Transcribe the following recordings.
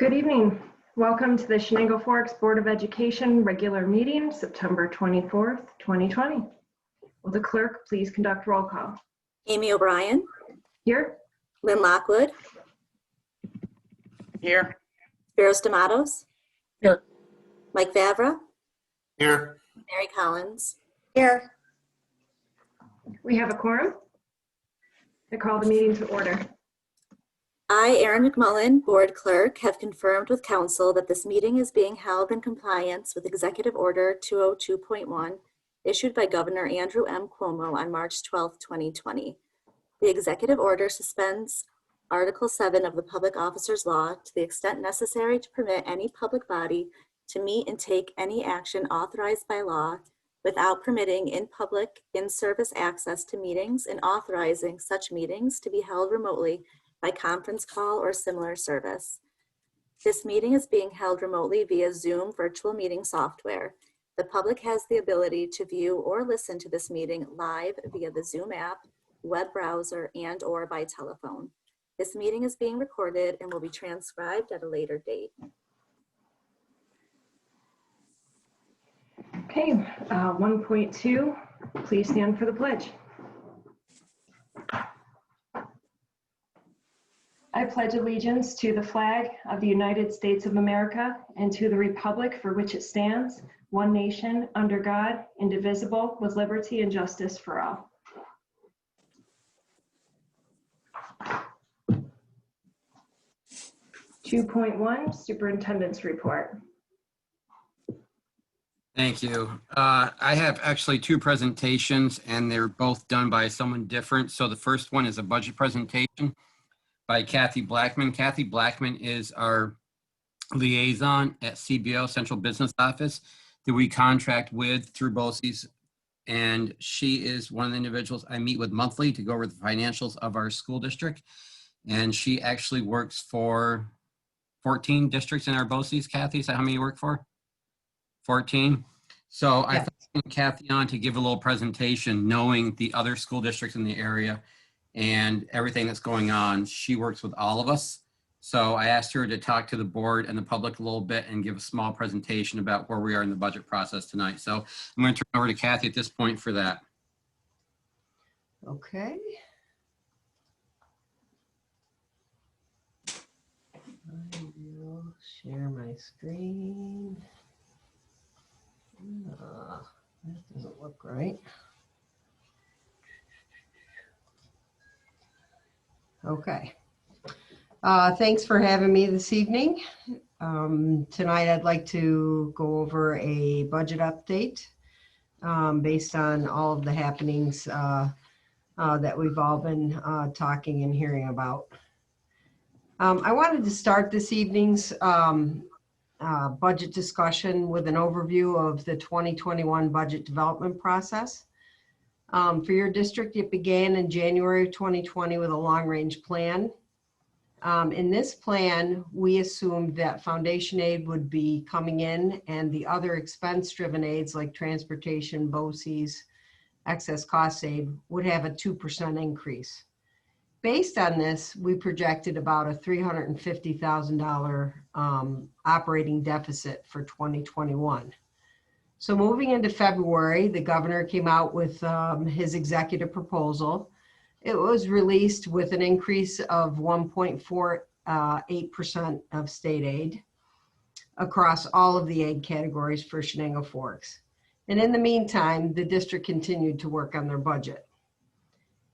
Good evening. Welcome to the Chenango Forks Board of Education regular meeting, September 24th, 2020. Will the clerk please conduct roll call? Amy O'Brien. Here. Lynn Lockwood. Here. Spiros D'Amatos. Here. Mike Vavra. Here. Mary Collins. Here. We have a quorum. I call the meeting to order. I, Erin McMullen, Board Clerk, have confirmed with Council that this meeting is being held in compliance with Executive Order 202.1 issued by Governor Andrew M. Cuomo on March 12, 2020. The Executive Order suspends Article 7 of the Public Officers Law to the extent necessary to permit any public body to meet and take any action authorized by law without permitting in public in-service access to meetings and authorizing such meetings to be held remotely by conference call or similar service. This meeting is being held remotely via Zoom virtual meeting software. The public has the ability to view or listen to this meeting live via the Zoom app, web browser, and/or by telephone. This meeting is being recorded and will be transcribed at a later date. Okay, 1.2, please stand for the pledge. I pledge allegiance to the flag of the United States of America and to the republic for which it stands, one nation, under God, indivisible, with liberty and justice for all. (2.1) Superintendent's report. Thank you. I have actually two presentations and they're both done by someone different. So the first one is a budget presentation by Kathy Blackman. Kathy Blackman is our liaison at CBO, Central Business Office, that we contract with through BOCES. And she is one of the individuals I meet with monthly to go over the financials of our school district. And she actually works for 14 districts in our BOCES. Kathy, is that how many you work for? 14. So I thought I'd bring Kathy on to give a little presentation knowing the other school districts in the area and everything that's going on. She works with all of us. So I asked her to talk to the board and the public a little bit and give a small presentation about where we are in the budget process tonight. So I'm going to turn over to Kathy at this point for that. Okay. I will share my screen. That doesn't look right. Okay. Thanks for having me this evening. Tonight I'd like to go over a budget update based on all of the happenings that we've all been talking and hearing about. I wanted to start this evening's budget discussion with an overview of the 2021 budget development process. For your district, it began in January of 2020 with a long-range plan. In this plan, we assumed that foundation aid would be coming in and the other expense-driven aids like transportation, BOCES, excess cost aid would have a 2% increase. Based on this, we projected about a $350,000 operating deficit for 2021. So moving into February, the governor came out with his executive proposal. It was released with an increase of 1.48% of state aid across all of the aid categories for Chenango Forks. And in the meantime, the district continued to work on their budget.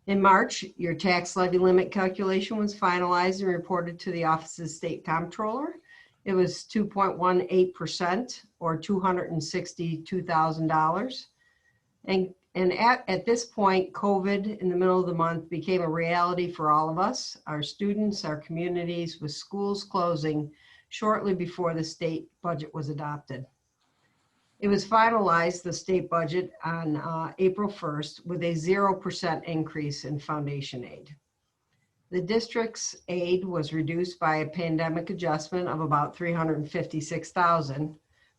In March, your tax levy limit calculation was finalized and reported to the Office of the State Comptroller. It was 2.18% or $262,000. And at this point, COVID in the middle of the month became a reality for all of us, our students, our communities, with schools closing shortly before the state budget was adopted. It was finalized, the state budget, on April 1st with a 0% increase in foundation aid. The district's aid was reduced by a pandemic adjustment of about $356,000,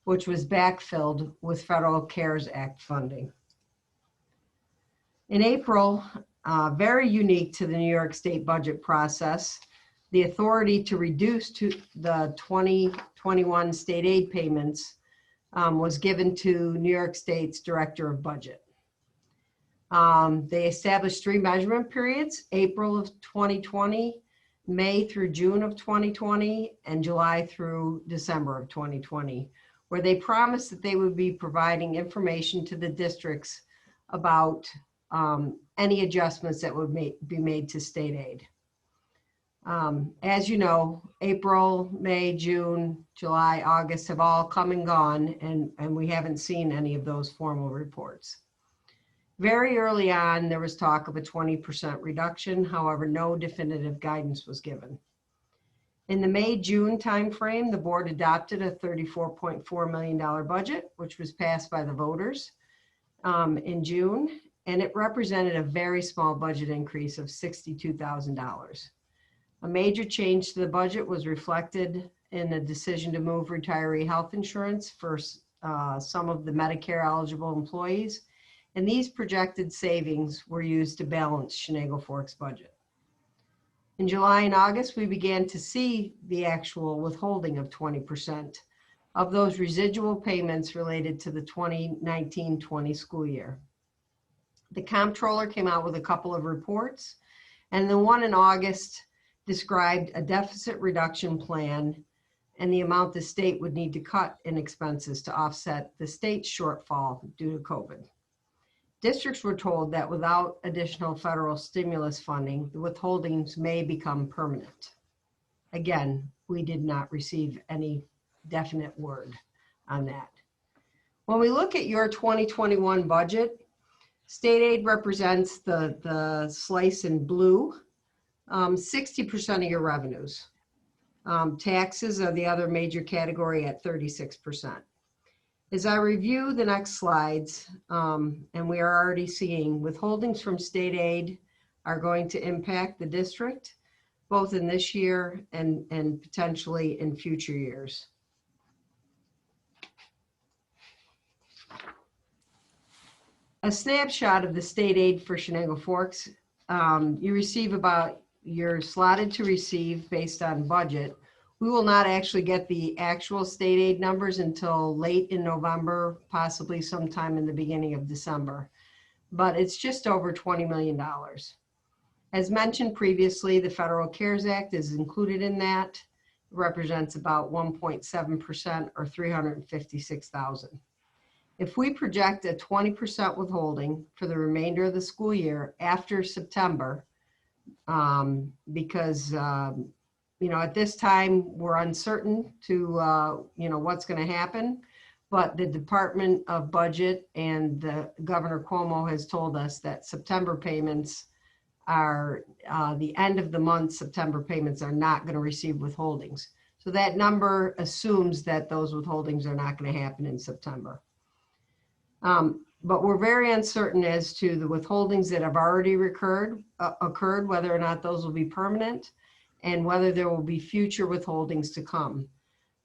which was backfilled with federal CARES Act funding. In April, very unique to the New York State budget process, the authority to reduce to the 2021 state aid payments was given to New York State's Director of Budget. They established 3 measurement periods: April of 2020, May through June of 2020, and July through December of 2020, where they promised that they would be providing information to the districts about any adjustments that would be made to state aid. As you know, April, May, June, July, August have all come and gone, and we haven't seen any of those formal reports. Very early on, there was talk of a 20% reduction. However, no definitive guidance was given. In the May-June timeframe, the board adopted a $34.4 million budget, which was passed by the voters in June, and it represented a very small budget increase of $62,000. A major change to the budget was reflected in the decision to move retiree health insurance for some of the Medicare eligible employees, and these projected savings were used to balance Chenango Fork's budget. In July and August, we began to see the actual withholding of 20% of those residual payments related to the 2019-20 school year. The comptroller came out with a couple of reports, and the one in August described a deficit reduction plan and the amount the state would need to cut in expenses to offset the state's shortfall due to COVID. Districts were told that without additional federal stimulus funding, the withholdings may become permanent. Again, we did not receive any definite word on that. When we look at your 2021 budget, state aid represents the slice in blue, 60% of your revenues. Taxes are the other major category at 36%. As I review the next slides, and we are already seeing withholdings from state aid are going to impact the district, both in this year and potentially in future years. A snapshot of the state aid for Chenango Forks. You're slotted to receive based on budget. We will not actually get the actual state aid numbers until late in November, possibly sometime in the beginning of December, but it's just over $20 million. As mentioned previously, the Federal CARES Act is included in that. It represents about 1.7% or $356,000. If we project a 20% withholding for the remainder of the school year after September, because at this time we're uncertain to what's going to happen, but the Department of Budget and Governor Cuomo has told us that September payments are the end of the month. September payments are not going to receive withholdings, so that number assumes that those withholdings are not going to happen in September. But we're very uncertain as to the withholdings that have already occurred, whether or not those will be permanent, and whether there will be future withholdings to come.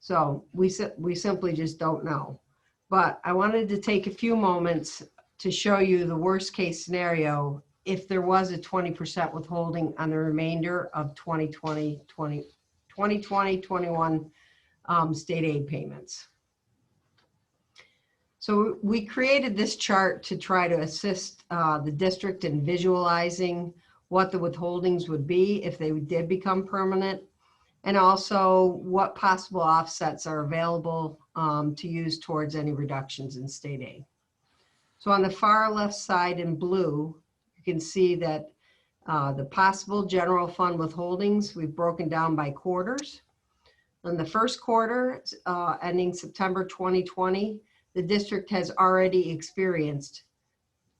So we simply just don't know. But I wanted to take a few moments to show you the worst case scenario if there was a 20% withholding on the remainder of 2020-21 state aid payments. So we created this chart to try to assist the district in visualizing what the withholdings would be if they did become permanent, and also what possible offsets are available to use towards any reductions in state aid. So on the far left side in blue, you can see that the possible general fund withholdings we've broken down by quarters. In the first quarter, ending September 2020, the district has already experienced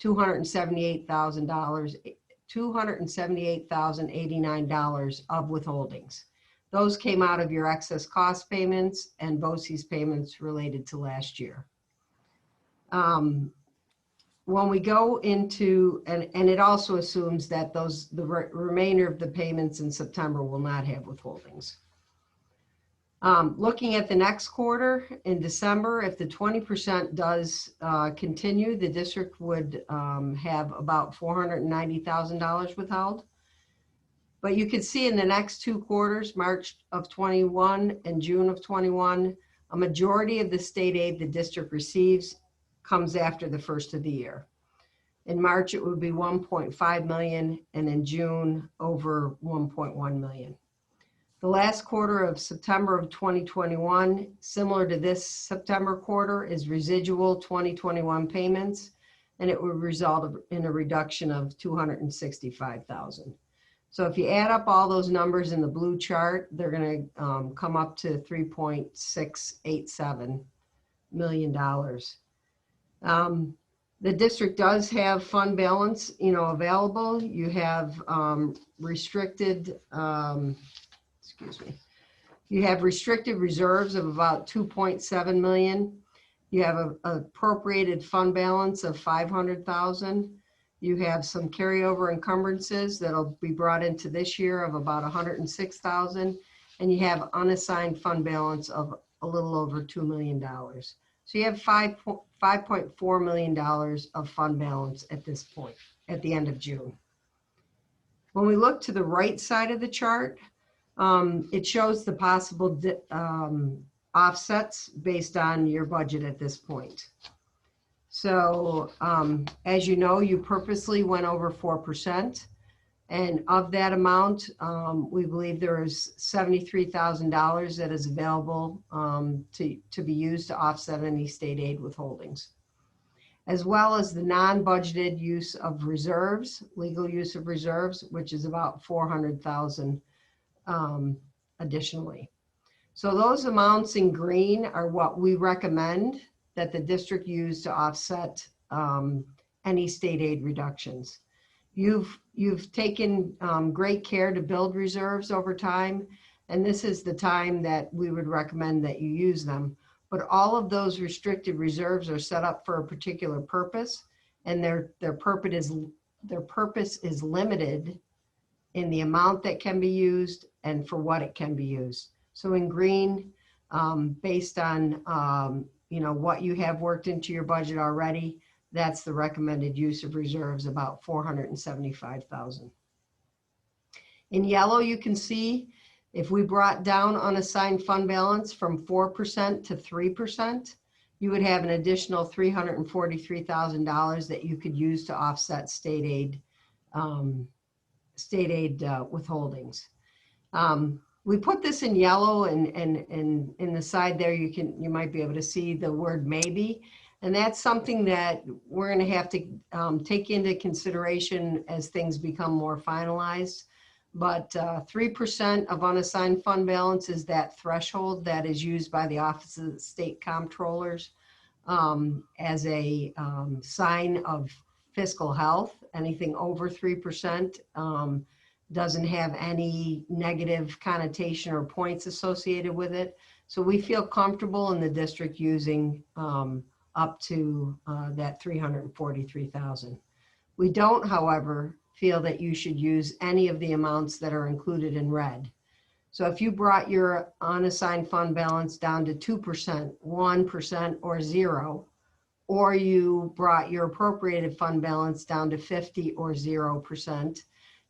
$278,089 of withholdings. Those came out of your excess cost payments and BOCES payments related to last year. When we go into, and it also assumes that the remainder of the payments in September will not have withholdings. Looking at the next quarter in December, if the 20% does continue, the district would have about $490,000 withheld. But you can see in the next 2 quarters, March of 21 and June of 21, a majority of the state aid the district receives comes after the first of the year. In March, it would be 1.5 million, and in June, over 1.1 million. The last quarter of September of 2021, similar to this September quarter, is residual 2021 payments, and it would result in a reduction of 265,000. So if you add up all those numbers in the blue chart, they're going to come up to $3.687 million. The district does have fund balance, available. You have restricted, you have restricted reserves of about 2.7 million. You have an appropriated fund balance of 500,000. You have some carryover encumbrances that'll be brought into this year of about 106,000, and you have unassigned fund balance of a little over $2 million. So you have $5.4 million of fund balance at this point, at the end of June. When we look to the right side of the chart, it shows the possible offsets based on your budget at this point. So as you know, you purposely went over 4%. And of that amount, we believe there is $73,000 that is available to be used to offset any state aid withholdings, as well as the non-budgeted use of reserves, legal use of reserves, which is about 400,000 additionally. So those amounts in green are what we recommend that the district use to offset any state aid reductions. You've taken great care to build reserves over time, and this is the time that we would recommend that you use them. But all of those restricted reserves are set up for a particular purpose, and their purpose is limited in the amount that can be used and for what it can be used. So in green, based on what you have worked into your budget already, that's the recommended use of reserves, about 475,000. In yellow, you can see if we brought down unassigned fund balance from 4% to 3%, you would have an additional $343,000 that you could use to offset state aid withholdings. We put this in yellow, and in the side there, you might be able to see the word maybe. And that's something that we're going to have to take into consideration as things become more finalized. But 3% of unassigned fund balance is that threshold that is used by the Office of the State Comptrollers as a sign of fiscal health. Anything over 3% doesn't have any negative connotation or points associated with it. So we feel comfortable in the district using up to that 343,000. We don't, however, feel that you should use any of the amounts that are included in red. So if you brought your unassigned fund balance down to 2%, 1%, or 0, or you brought your appropriated fund balance down to 50 or 0%,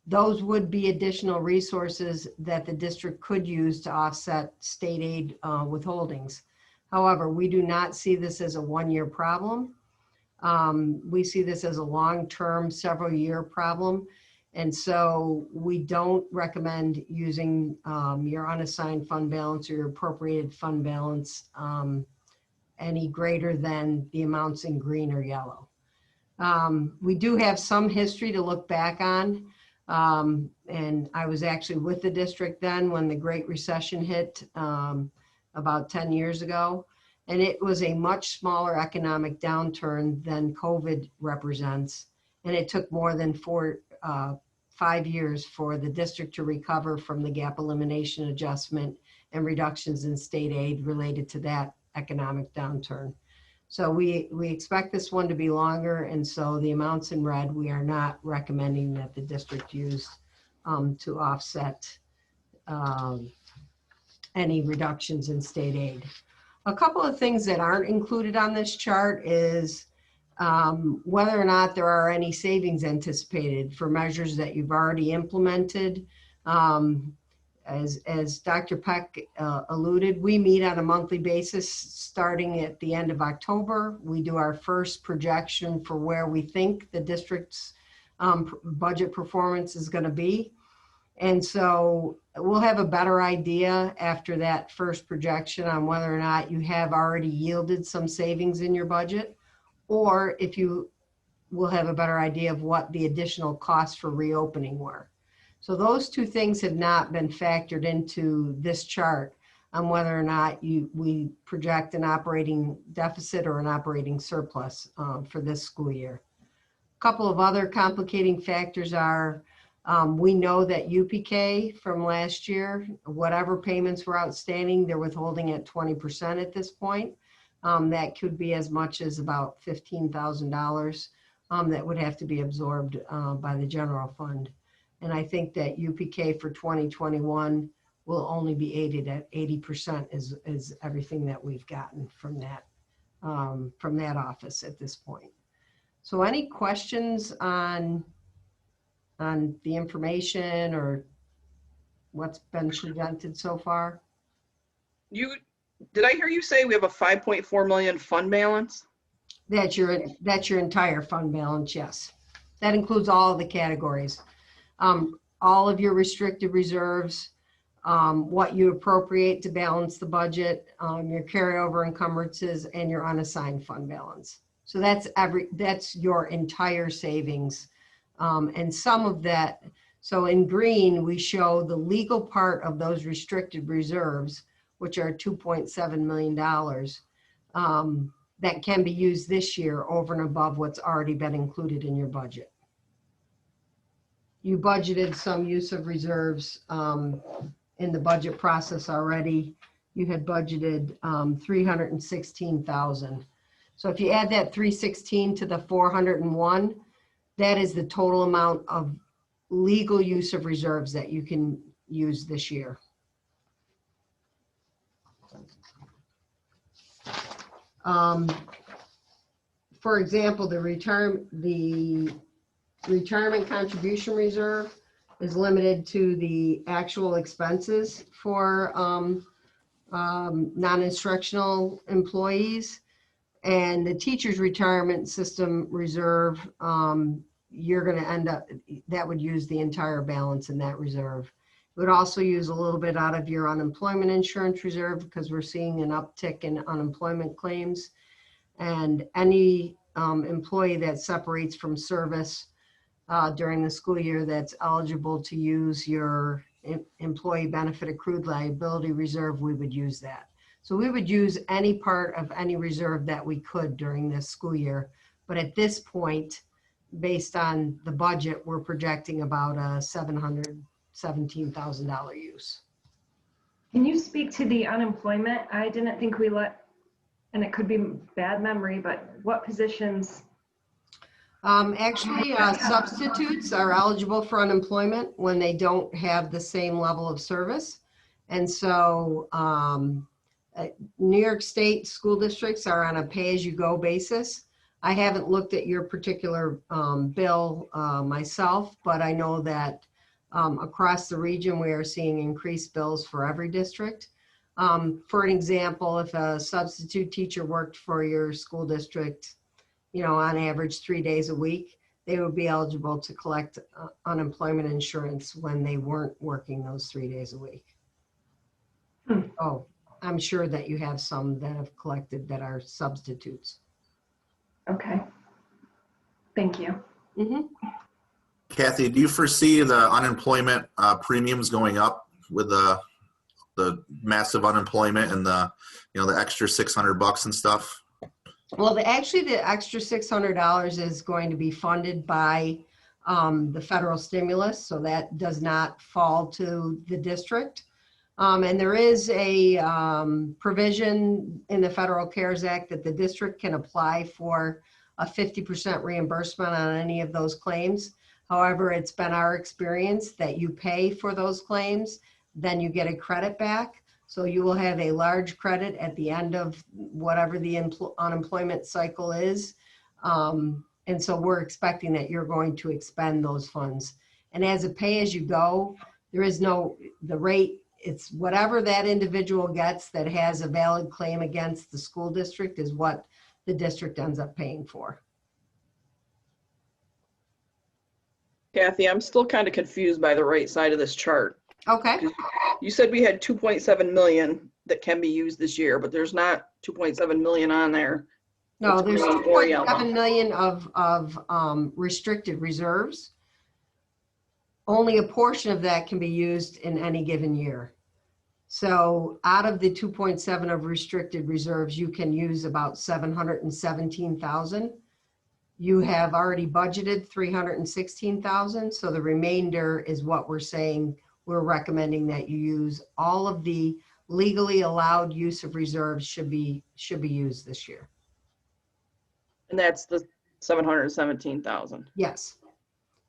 those would be additional resources that the district could use to offset state aid withholdings. However, we do not see this as a one-year problem. We see this as a long-term, several-year problem. And so we don't recommend using your unassigned fund balance or your appropriated fund balance any greater than the amounts in green or yellow. We do have some history to look back on. And I was actually with the district then when the Great Recession hit about 10 years ago. And it was a much smaller economic downturn than COVID represents. And it took more than 5 years for the district to recover from the gap elimination adjustment and reductions in state aid related to that economic downturn. So we expect this one to be longer, and so the amounts in red, we are not recommending that the district use to offset any reductions in state aid. A couple of things that aren't included on this chart is whether or not there are any savings anticipated for measures that you've already implemented As Dr. Peck alluded, we meet on a monthly basis starting at the end of October. We do our first projection for where we think the district's budget performance is going to be. And so we'll have a better idea after that first projection on whether or not you have already yielded some savings in your budget, or if you will have a better idea of what the additional costs for reopening were. So those two things have not been factored into this chart on whether or not we project an operating deficit or an operating surplus for this school year. A couple of other complicating factors are we know that UPK from last year, whatever payments were outstanding, they're withholding at 20% at this point. That could be as much as about $15,000 that would have to be absorbed by the general fund. And I think that UPK for 2021 will only be aided at 80% is everything that we've gotten from that office at this point. So any questions on the information or what's been presented so far? Did I hear you say we have a 5.4 million fund balance? That's your entire fund balance, yes. That includes all the categories. All of your restricted reserves, what you appropriate to balance the budget, your carryover encumbrances, and your unassigned fund balance. So that's your entire savings. And some of that, so in green, we show the legal part of those restricted reserves, which are $2.7 million, that can be used this year over and above what's already been included in your budget. You budgeted some use of reserves in the budget process already. You had budgeted 316,000. So if you add that 316 to the 401, that is the total amount of legal use of reserves that you can use this year. For example, the retirement contribution reserve is limited to the actual expenses for non-instructional employees. And the teacher's retirement system reserve, you're going to end up, that would use the entire balance in that reserve. It would also use a little bit out of your unemployment insurance reserve because we're seeing an uptick in unemployment claims. And any employee that separates from service during the school year that's eligible to use your employee benefit accrued liability reserve, we would use that. So we would use any part of any reserve that we could during this school year. But at this point, based on the budget, we're projecting about a $717,000 use. Can you speak to the unemployment? I didn't think we let, and it could be bad memory, but what positions? Actually, substitutes are eligible for unemployment when they don't have the same level of service. And so New York State school districts are on a pay-as-you-go basis. I haven't looked at your particular bill myself, but I know that across the region, we are seeing increased bills for every district. For an example, if a substitute teacher worked for your school district, on average 3 days a week, they would be eligible to collect unemployment insurance when they weren't working those 3 days a week. Oh, I'm sure that you have some that have collected that are substitutes. Okay. Thank you. Mm-hmm. Kathy, do you foresee the unemployment premiums going up with the massive unemployment and the extra $600 and stuff? Well, actually, the extra $600 is going to be funded by the federal stimulus, so that does not fall to the district. And there is a provision in the Federal CARES Act that the district can apply for a 50% reimbursement on any of those claims. However, it's been our experience that you pay for those claims, then you get a credit back. So you will have a large credit at the end of whatever the unemployment cycle is. And so we're expecting that you're going to expend those funds. And as a pay-as-you-go, there is no, the rate, it's whatever that individual gets that has a valid claim against the school district is what the district ends up paying for. Kathy, I'm still kind of confused by the right side of this chart. Okay. You said we had 2.7 million that can be used this year, but there's not 2.7 million on there. No, It's there's green or yellow. 2.7 million of restricted reserves. Only a portion of that can be used in any given year. So out of the 2.7 of restricted reserves, you can use about 717,000. You have already budgeted 316,000. So the remainder is what we're saying. We're recommending that you use. All of the legally allowed use of reserves should be used this year. And that's the 717,000. Yes.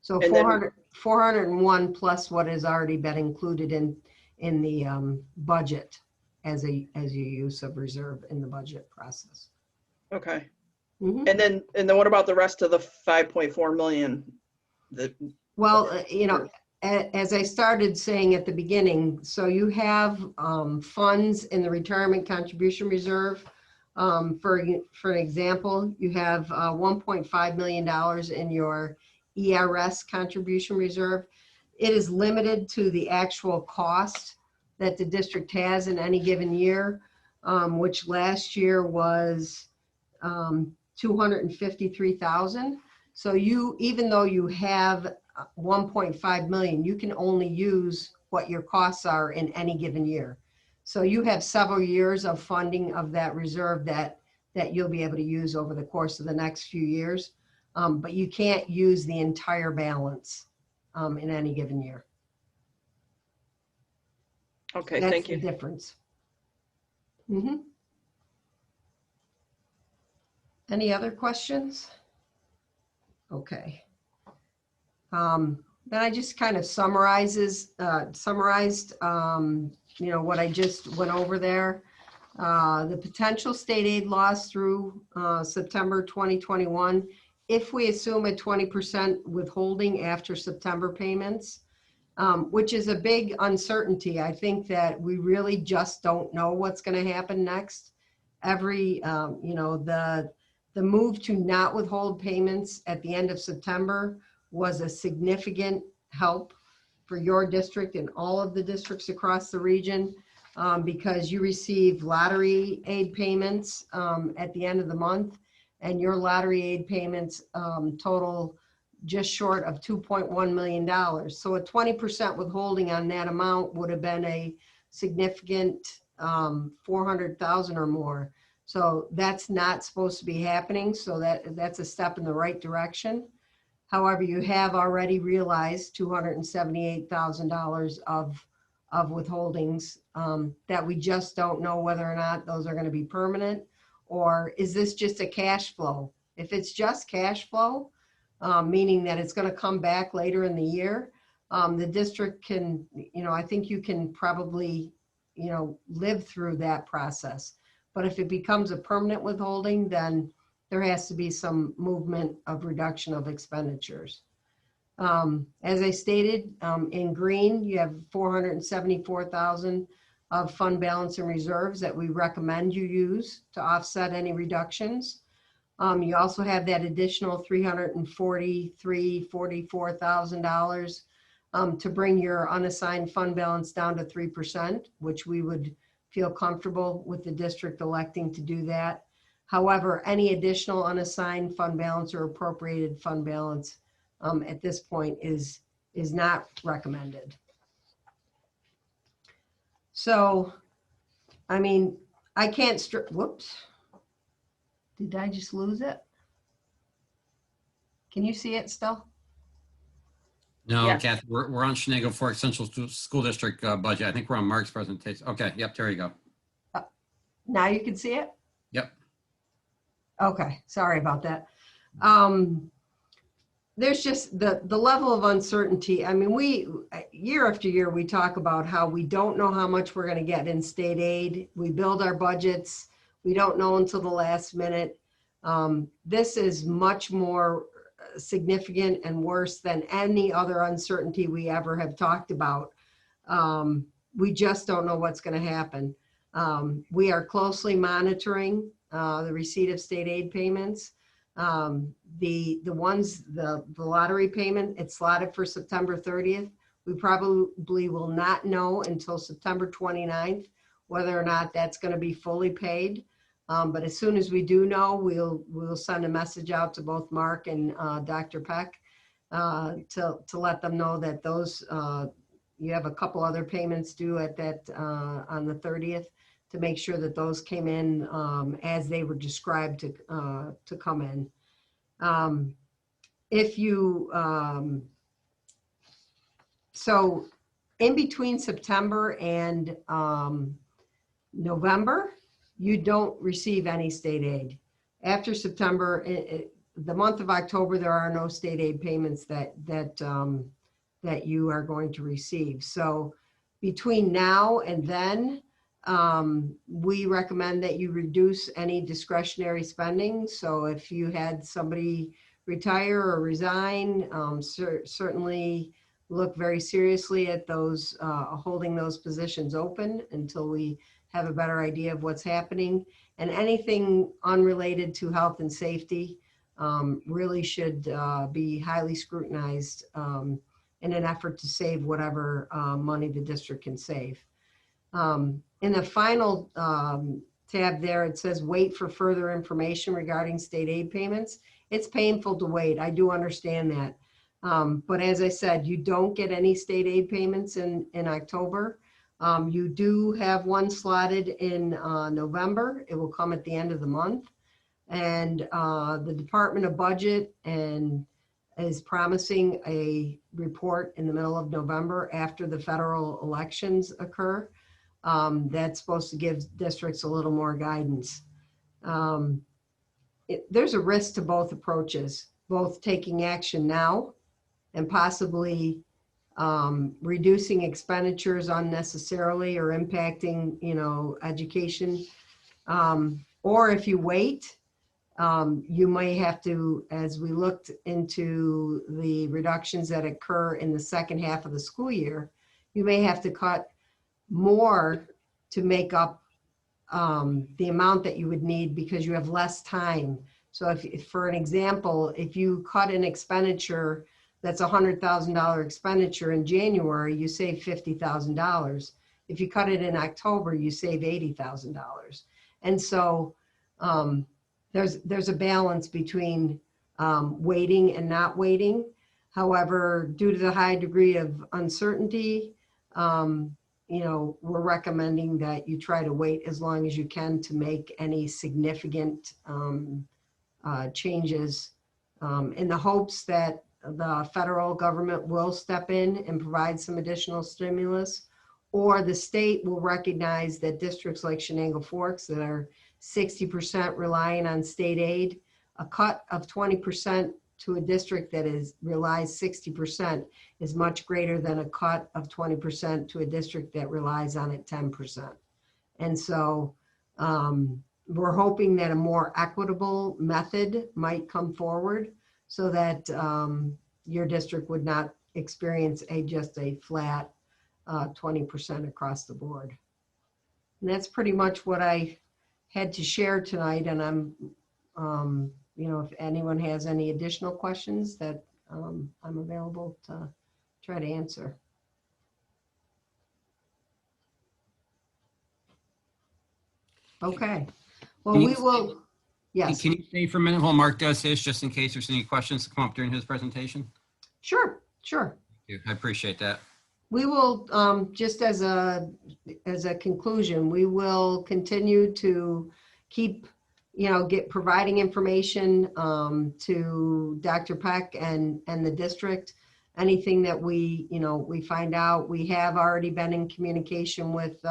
So And then- 401 plus what has already been included in the budget as a use of reserve in the budget process. Okay. Mhm. And then what about the rest of the 5.4 million? Well, as I started saying at the beginning, so you have funds in the retirement contribution reserve. For an example, you have $1.5 million in your ERS contribution reserve. It is limited to the actual cost that the district has in any given year, which last year was $253,000. So even though you have 1.5 million, you can only use what your costs are in any given year. So you have several years of funding of that reserve that you'll be able to use over the course of the next few years. But you can't use the entire balance in any given year. Okay, That's thank the you. difference. Mhm. Any other questions? Okay. Then I just kind of summarized, what I just went over there. The potential state aid loss through September 2021, if we assume a 20% withholding after September payments, which is a big uncertainty. I think that we really just don't know what's going to happen next. The move to not withhold payments at the end of September was a significant help for your district and all of the districts across the region because you receive lottery aid payments at the end of the month, and your lottery aid payments total just short of $2.1 million. So a 20% withholding on that amount would have been a significant 400,000 or more. So that's not supposed to be happening. So that's a step in the right direction. However, you have already realized $278,000 of withholdings that we just don't know whether or not those are going to be permanent, or is this just a cash flow? If it's just cash flow, meaning that it's going to come back later in the year, the district can, I think you can probably, live through that process. But if it becomes a permanent withholding, then there has to be some movement of reduction of expenditures. As I stated, in green, you have 474,000 of fund balance and reserves that we recommend you use to offset any reductions. You also have that additional $344,000 to bring your unassigned fund balance down to 3%, which we would feel comfortable with the district electing to do that. However, any additional unassigned fund balance or appropriated fund balance at this point is not recommended. So, I mean, I can't, whoops. Did I just lose it? Can you see it still? No, Yes. Kathy, we're on Chenango Fork Central School District budget. I think we're on Mark's presentation. Okay, yep, there you go. Now you can see it? Yep. Okay, sorry about that. There's just the level of uncertainty. I mean, year after year, we talk about how we don't know how much we're going to get in state aid. We build our budgets. We don't know until the last minute. This is much more significant and worse than any other uncertainty we ever have talked about. We just don't know what's going to happen. We are closely monitoring the receipt of state aid payments. The lottery payment, it's slotted for September 30th. We probably will not know until September 29th whether or not that's going to be fully paid. But as soon as we do know, we'll send a message out to both Mark and Dr. Peck to let them know that those you have a couple other payments due at that on the 30th to make sure that those came in as they were described to come in. So in between September and November, you don't receive any state aid. After September, the month of October, there are no state aid payments that you are going to receive. So between now and then, we recommend that you reduce any discretionary spending. So if you had somebody retire or resign, certainly look very seriously at those holding those positions open until we have a better idea of what's happening. And anything unrelated to health and safety really should be highly scrutinized in an effort to save whatever money the district can save. In the final tab there, it says wait for further information regarding state aid payments. It's painful to wait. I do understand that. But as I said, you don't get any state aid payments in October. You do have one slotted in November. It will come at the end of the month. And the Department of Budget is promising a report in the middle of November after the federal elections occur. That's supposed to give districts a little more guidance. There's a risk to both approaches, both taking action now and possibly reducing expenditures unnecessarily or impacting, education. Or if you wait, you may have to, as we looked into the reductions that occur in the second half of the school year, you may have to cut more to make up the amount that you would need because you have less time. So if for an example, if you cut an expenditure that's $100,000 expenditure in January, you save $50,000. If you cut it in October, you save $80,000. And so there's a balance between waiting and not waiting. However, due to the high degree of uncertainty, we're recommending that you try to wait as long as you can to make any significant changes in the hopes that the federal government will step in and provide some additional stimulus, or the state will recognize that districts like Chenango Forks that are 60% relying on state aid, a cut of 20% to a district that relies 60% is much greater than a cut of 20% to a district that relies on it 10%. And so we're hoping that a more equitable method might come forward so that your district would not experience just a flat 20% across the board. And that's pretty much what I had to share tonight. And I'm if anyone has any additional questions that I'm available to try to answer. Okay. Well, we will. Yes. Can you stay for a minute while Mark does his, just in case there's any questions that come up during his presentation? Sure. Thank you. I appreciate that. We will, just as a conclusion, we will continue to keep, providing information to Dr. Peck and the district. Anything that we find out. We have already been in communication with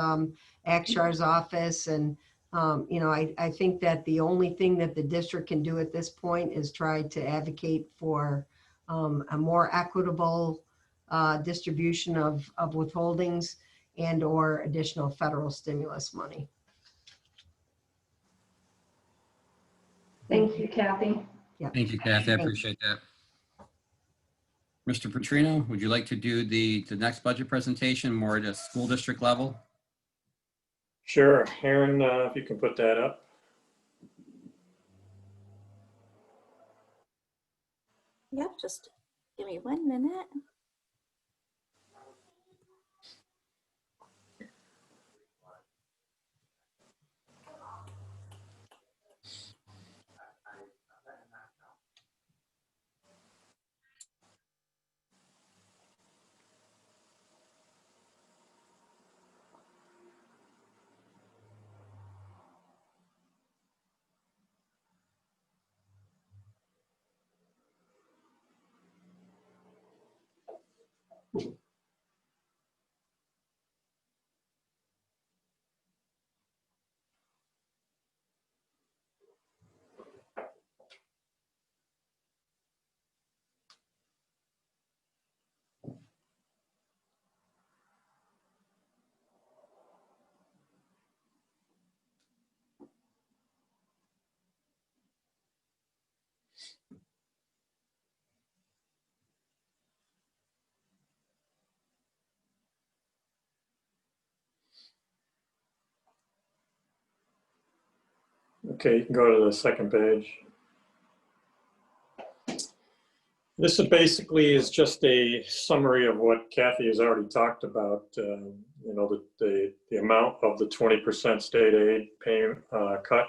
Akshar's office, and I think that the only thing that the district can do at this point is try to advocate for a more equitable distribution of withholdings and or additional federal stimulus money. Thank you, Kathy. Yeah. Thank you, Kathy. I appreciate that. Mr. Petrino, would you like to do the next budget presentation more at a school district level? Sure. Aaron, if you can put that up. Yep, just give me 1 minute. Okay, you can go to the second page. This is basically is just a summary of what Kathy has already talked about. You know, the amount of the 20% state aid payment cut.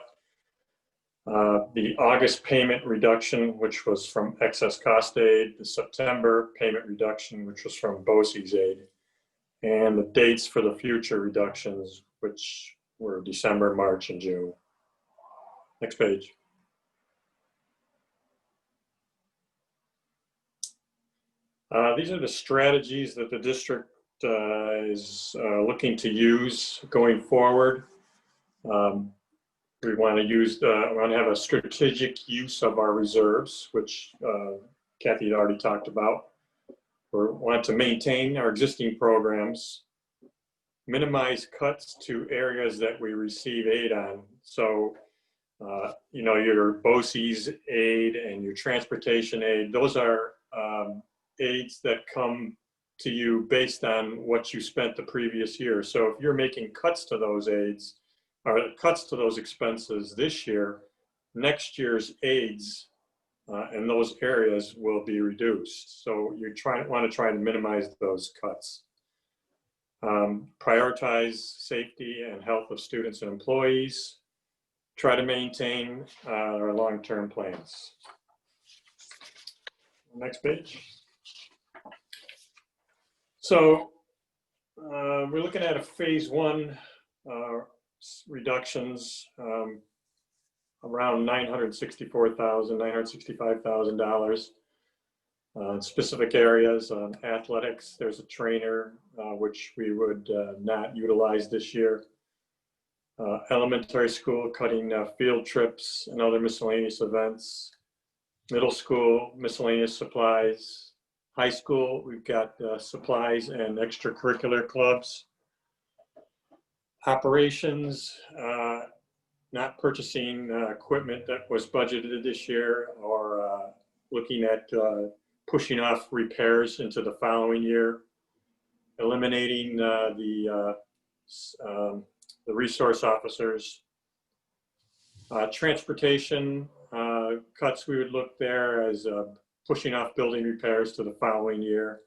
The August payment reduction, which was from excess cost aid, the September payment reduction, which was from BOCES aid, and the dates for the future reductions, which were December, March, and June. Next page. These are the strategies that the district is looking to use going forward. We want to have a strategic use of our reserves, which Kathy had already talked about. We want to maintain our existing programs, minimize cuts to areas that we receive aid on. So, you know, your BOCES aid and your transportation aid, those are aids that come to you based on what you spent the previous year. So if you're making cuts to those aids, or cuts to those expenses this year, next year's aids in those areas will be reduced. So you want to try to minimize those cuts. Prioritize safety and health of students and employees. Try to maintain our long-term plans. Next page. So we're looking at a phase one reductions around $964,000, $965,000. Specific areas on athletics, there's a trainer, which we would not utilize this year. Elementary school, cutting field trips and other miscellaneous events. Middle school, miscellaneous supplies. High school, we've got supplies and extracurricular clubs. Operations, not purchasing equipment that was budgeted this year, or looking at pushing off repairs into the following year. Eliminating the resource officers. Transportation cuts, we would look there as pushing off building repairs to the following year.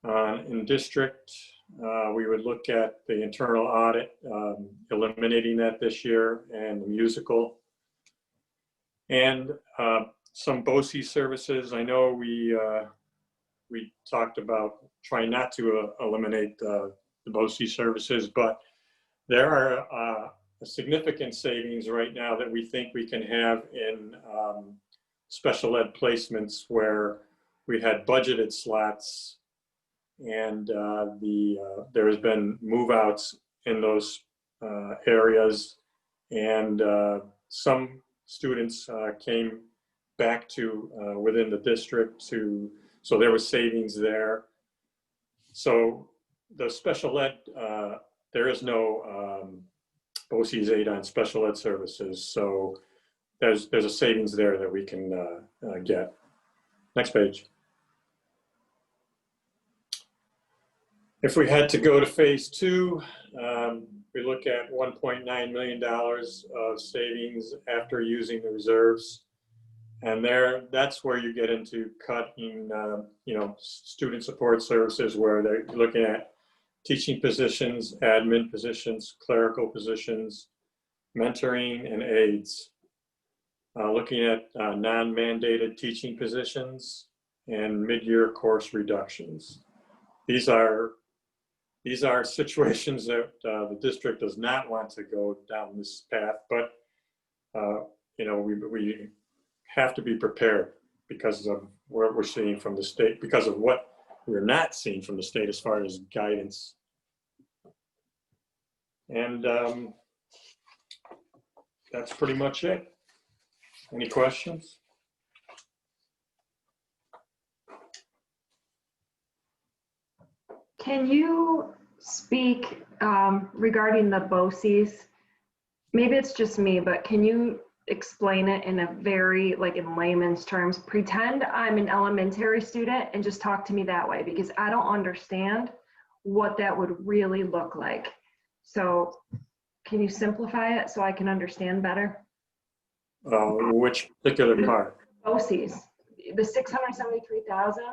In district, we would look at the internal audit, eliminating that this year, and the musical. And some BOCES services. I know we talked about trying not to eliminate the BOCES services, but there are a significant savings right now that we think we can have in special ed placements, where we had budgeted slots, and there has been move outs in those areas, and some students came back to within the district so there was savings there. So the special ed, there is no BOCES aid on special ed services. So there's a savings there that we can get. Next page. If we had to go to phase two, we look at $1.9 million of savings after using the reserves. And that's where you get into cutting, student support services, where they're looking at teaching positions, admin positions, clerical positions, mentoring, and aides. Looking at non-mandated teaching positions and mid-year course reductions. These are situations that the district does not want to go down this path, but we have to be prepared because of what we're seeing from the state, because of what we're not seeing from the state as far as guidance. And that's pretty much it. Any questions? Can you speak regarding the BOCES? Maybe it's just me, but can you explain it in a very, like, in layman's terms? Pretend I'm an elementary student and just talk to me that way, because I don't understand what that would really look like. So can you simplify it so I can understand better? Which particular part? BOCES, the 673,000.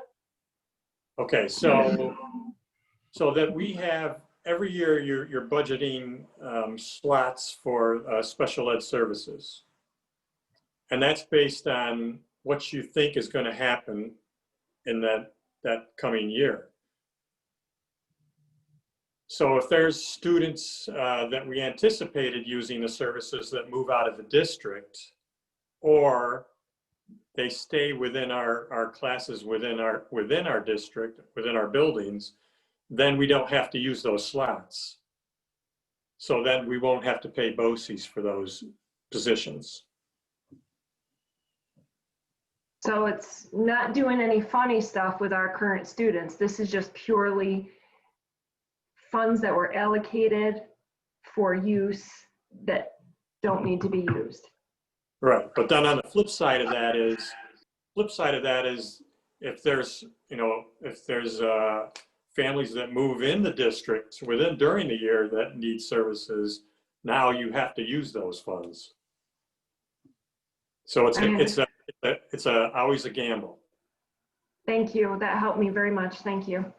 Okay, so that we have every year you're budgeting slots for special ed services. And that's based on what you think is going to happen in that coming year. So if there's students that we anticipated using the services that move out of the district, or they stay within our classes within our district, within our buildings, then we don't have to use those slots. So then we won't have to pay BOCES for those positions. So it's not doing any funny stuff with our current students. This is just purely funds that were allocated for use that don't need to be used. Right, but then on the flip side of that is if there's families that move in the district during the year that need services, now you have to use those funds. So it's always a gamble. Thank you. That helped me very much. Thank you.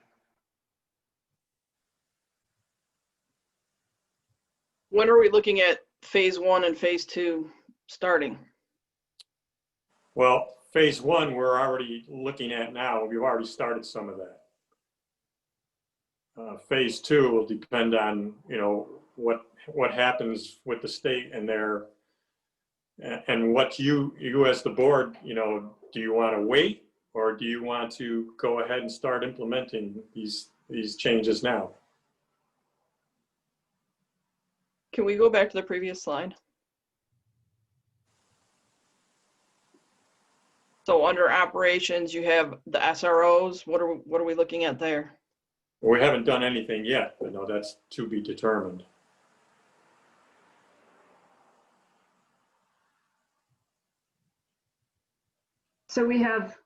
When are we looking at phase one and phase two starting? Well, phase one, we're already looking at now. We've already started some of that. Phase two will depend on, what happens with the state and what you as the board, do you want to wait, or do you want to go ahead and start implementing these changes now? Can we go back to the previous slide? So under operations, you have the SROs. What are we looking at there? We haven't done anything yet, but no, that's to be determined. So we have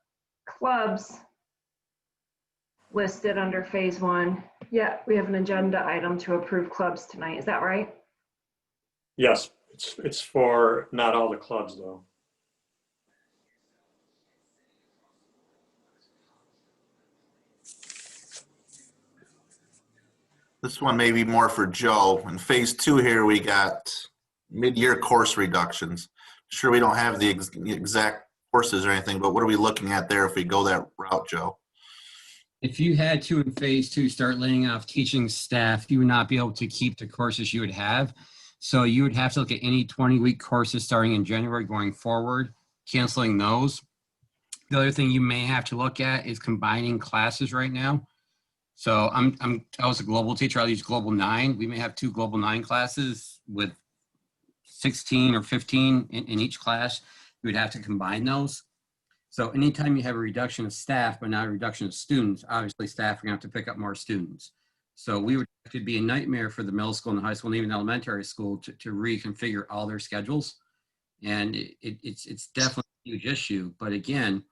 clubs listed under phase one. Yeah, we have an agenda item to approve clubs tonight. Is that right? Yes, it's for not all the clubs though. This one may be more for Joe. In phase two here, we got mid-year course reductions. Sure, we don't have the exact courses or anything, but what are we looking at there if we go that route, Joe? If you had to, in phase two, start laying off teaching staff, you would not be able to keep the courses you would have. So you would have to look at any 20-week courses starting in January going forward, canceling those. The other thing you may have to look at is combining classes right now. So I was a global teacher. I'll use Global 9. We may have 2 Global 9 classes with 16 or 15 in each class. You would have to combine those. So anytime you have a reduction of staff, but not a reduction of students, obviously staff are going to have to pick up more students. So we would have to be a nightmare for the middle school and the high school and even elementary school to reconfigure all their schedules. And it's definitely a huge issue. But again,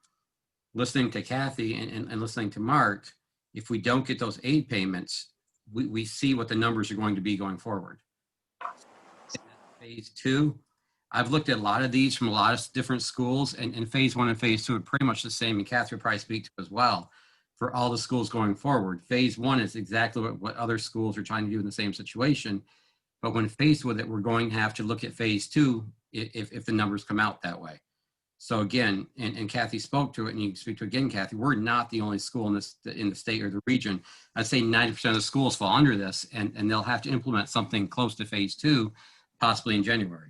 listening to Kathy and listening to Mark, if we don't get those aid payments, we see what the numbers are going to be going forward. Phase 2, I've looked at a lot of these from a lot of different schools, and phase 1 and phase 2 are pretty much the same, and Kathy will probably speak to as well for all the schools going forward. Phase 1 is exactly what other schools are trying to do in the same situation. But when faced with it, we're going to have to look at phase 2 if the numbers come out that way. So again, and Kathy spoke to it, and you can speak to it again, Kathy, we're not the only school in the state or the region. I'd say 90% of the schools fall under this, and they'll have to implement something close to phase 2, possibly in January.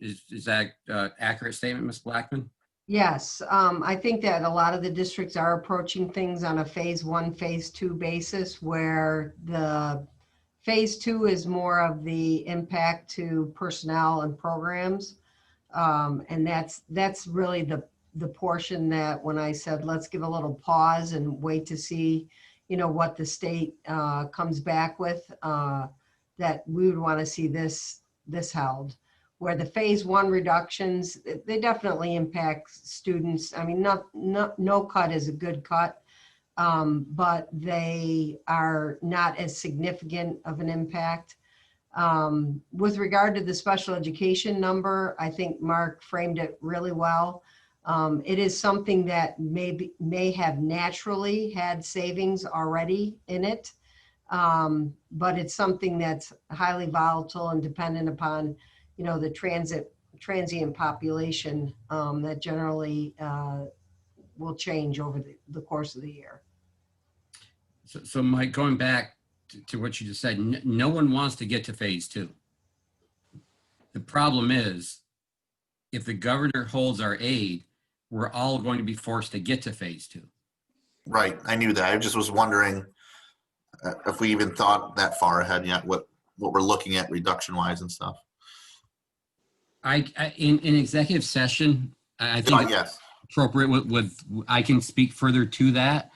Is that an accurate statement, Ms. Blackman? Yes, I think that a lot of the districts are approaching things on a phase 1, phase 2 basis, where the phase 2 is more of the impact to personnel and programs. And that's really the portion that when I said, let's give a little pause and wait to see, what the state comes back with, that we would want to see this held. Where the phase 1 reductions, they definitely impact students. I mean, no cut is a good cut, but they are not as significant of an impact. With regard to the special education number, I think Mark framed it really well. It is something that may have naturally had savings already in it, but it's something that's highly volatile and dependent upon, the transient population that generally will change over the course of the year. So Mike, going back to what you just said, no one wants to get to phase 2. The problem is, if the governor holds our aid, we're all going to be forced to get to phase 2. Right, I knew that. I just was wondering if we even thought that far ahead yet, what we're looking at reduction-wise and stuff. In executive session, I think it's yes. appropriate with I can speak further to that,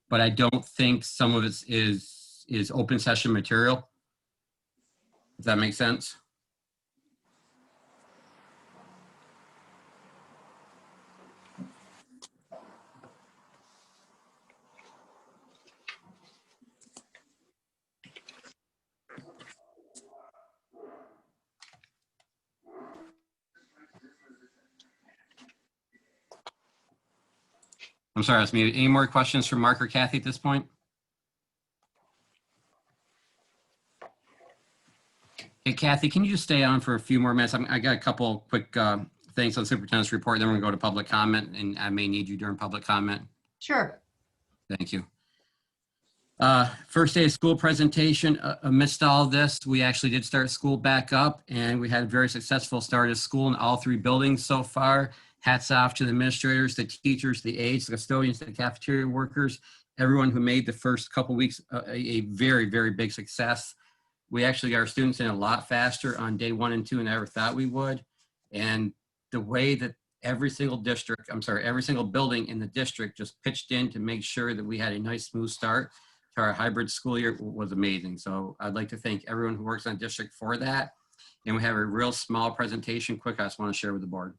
but I don't think some of it is open session material. Does that make sense? I'm sorry, any more questions for Mark or Kathy at this point? Hey, Kathy, can you just stay on for a few more minutes? I got a couple quick things on the superintendent's report, then we're gonna go to public comment, and I may need you during public comment. Sure. Thank you. First day of school presentation. Amidst all of this, we actually did start school back up, and we had a very successful start of school in all 3 buildings so far. Hats off to the administrators, the teachers, the aides, the custodians, the cafeteria workers, everyone who made the first couple weeks a very, very big success. We actually got our students in a lot faster on day 1 and 2 than I ever thought we would. And the way that every single building in the district just pitched in to make sure that we had a nice smooth start to our hybrid school year was amazing. So I'd like to thank everyone who works on district for that. And we have a real small presentation quick I just want to share with the board.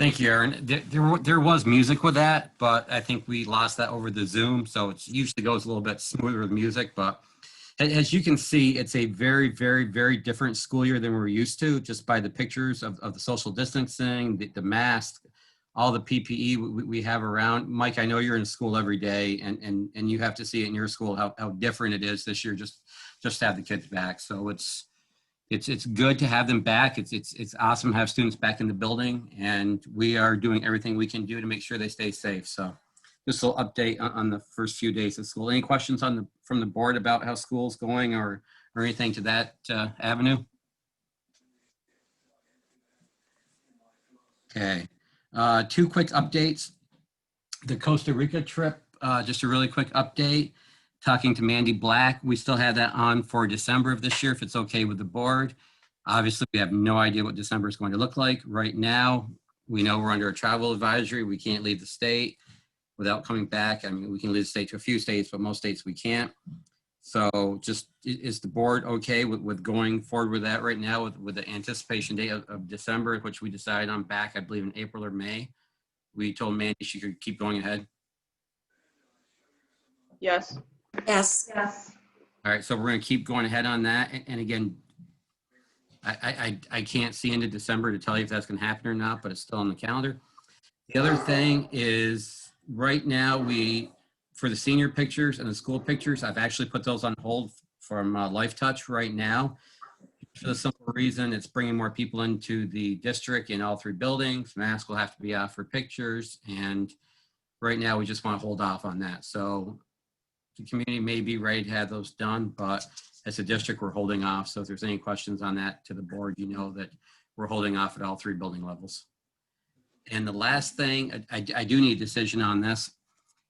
Thank you, Aaron. There was music with that, but I think we lost that over the Zoom. So it usually goes a little bit smoother with music. But as you can see, it's a very, very, very different school year than we're used to, just by the pictures of the social distancing, the mask, all the PPE we have around. Mike, I know you're in school every day, and you have to see it in your school how different it is this year just to have the kids back. So it's good to have them back. It's awesome to have students back in the building, and we are doing everything we can do to make sure they stay safe. So just a little update on the first few days of school. Any questions from the board about how school's going or anything to that avenue? Okay. Two quick updates. The Costa Rica trip, just a really quick update. Talking to Mandy Black, we still have that on for December of this year, if it's okay with the board. Obviously, we have no idea what December is going to look like. Right now, we know we're under a travel advisory. We can't leave the state without coming back. I mean, we can leave the state to a few states, but most states we can't. So just, is the board okay with going forward with that right now with the anticipation date of December, which we decided on back, I believe in April or May? We told Mandy she could keep going ahead. Yes. Yes. Yes. All right, so we're going to keep going ahead on that. And again, I can't see into December to tell you if that's going to happen or not, but it's still on the calendar. The other thing is right now for the senior pictures and the school pictures, I've actually put those on hold from Life Touch right now. For the simple reason, it's bringing more people into the district in all three buildings. Masks will have to be off for pictures. And right now we just want to hold off on that. So the community may be ready to have those done, but as a district, we're holding off. So if there's any questions on that to the board, you know that we're holding off at all three building levels. And the last thing, I do need a decision on this.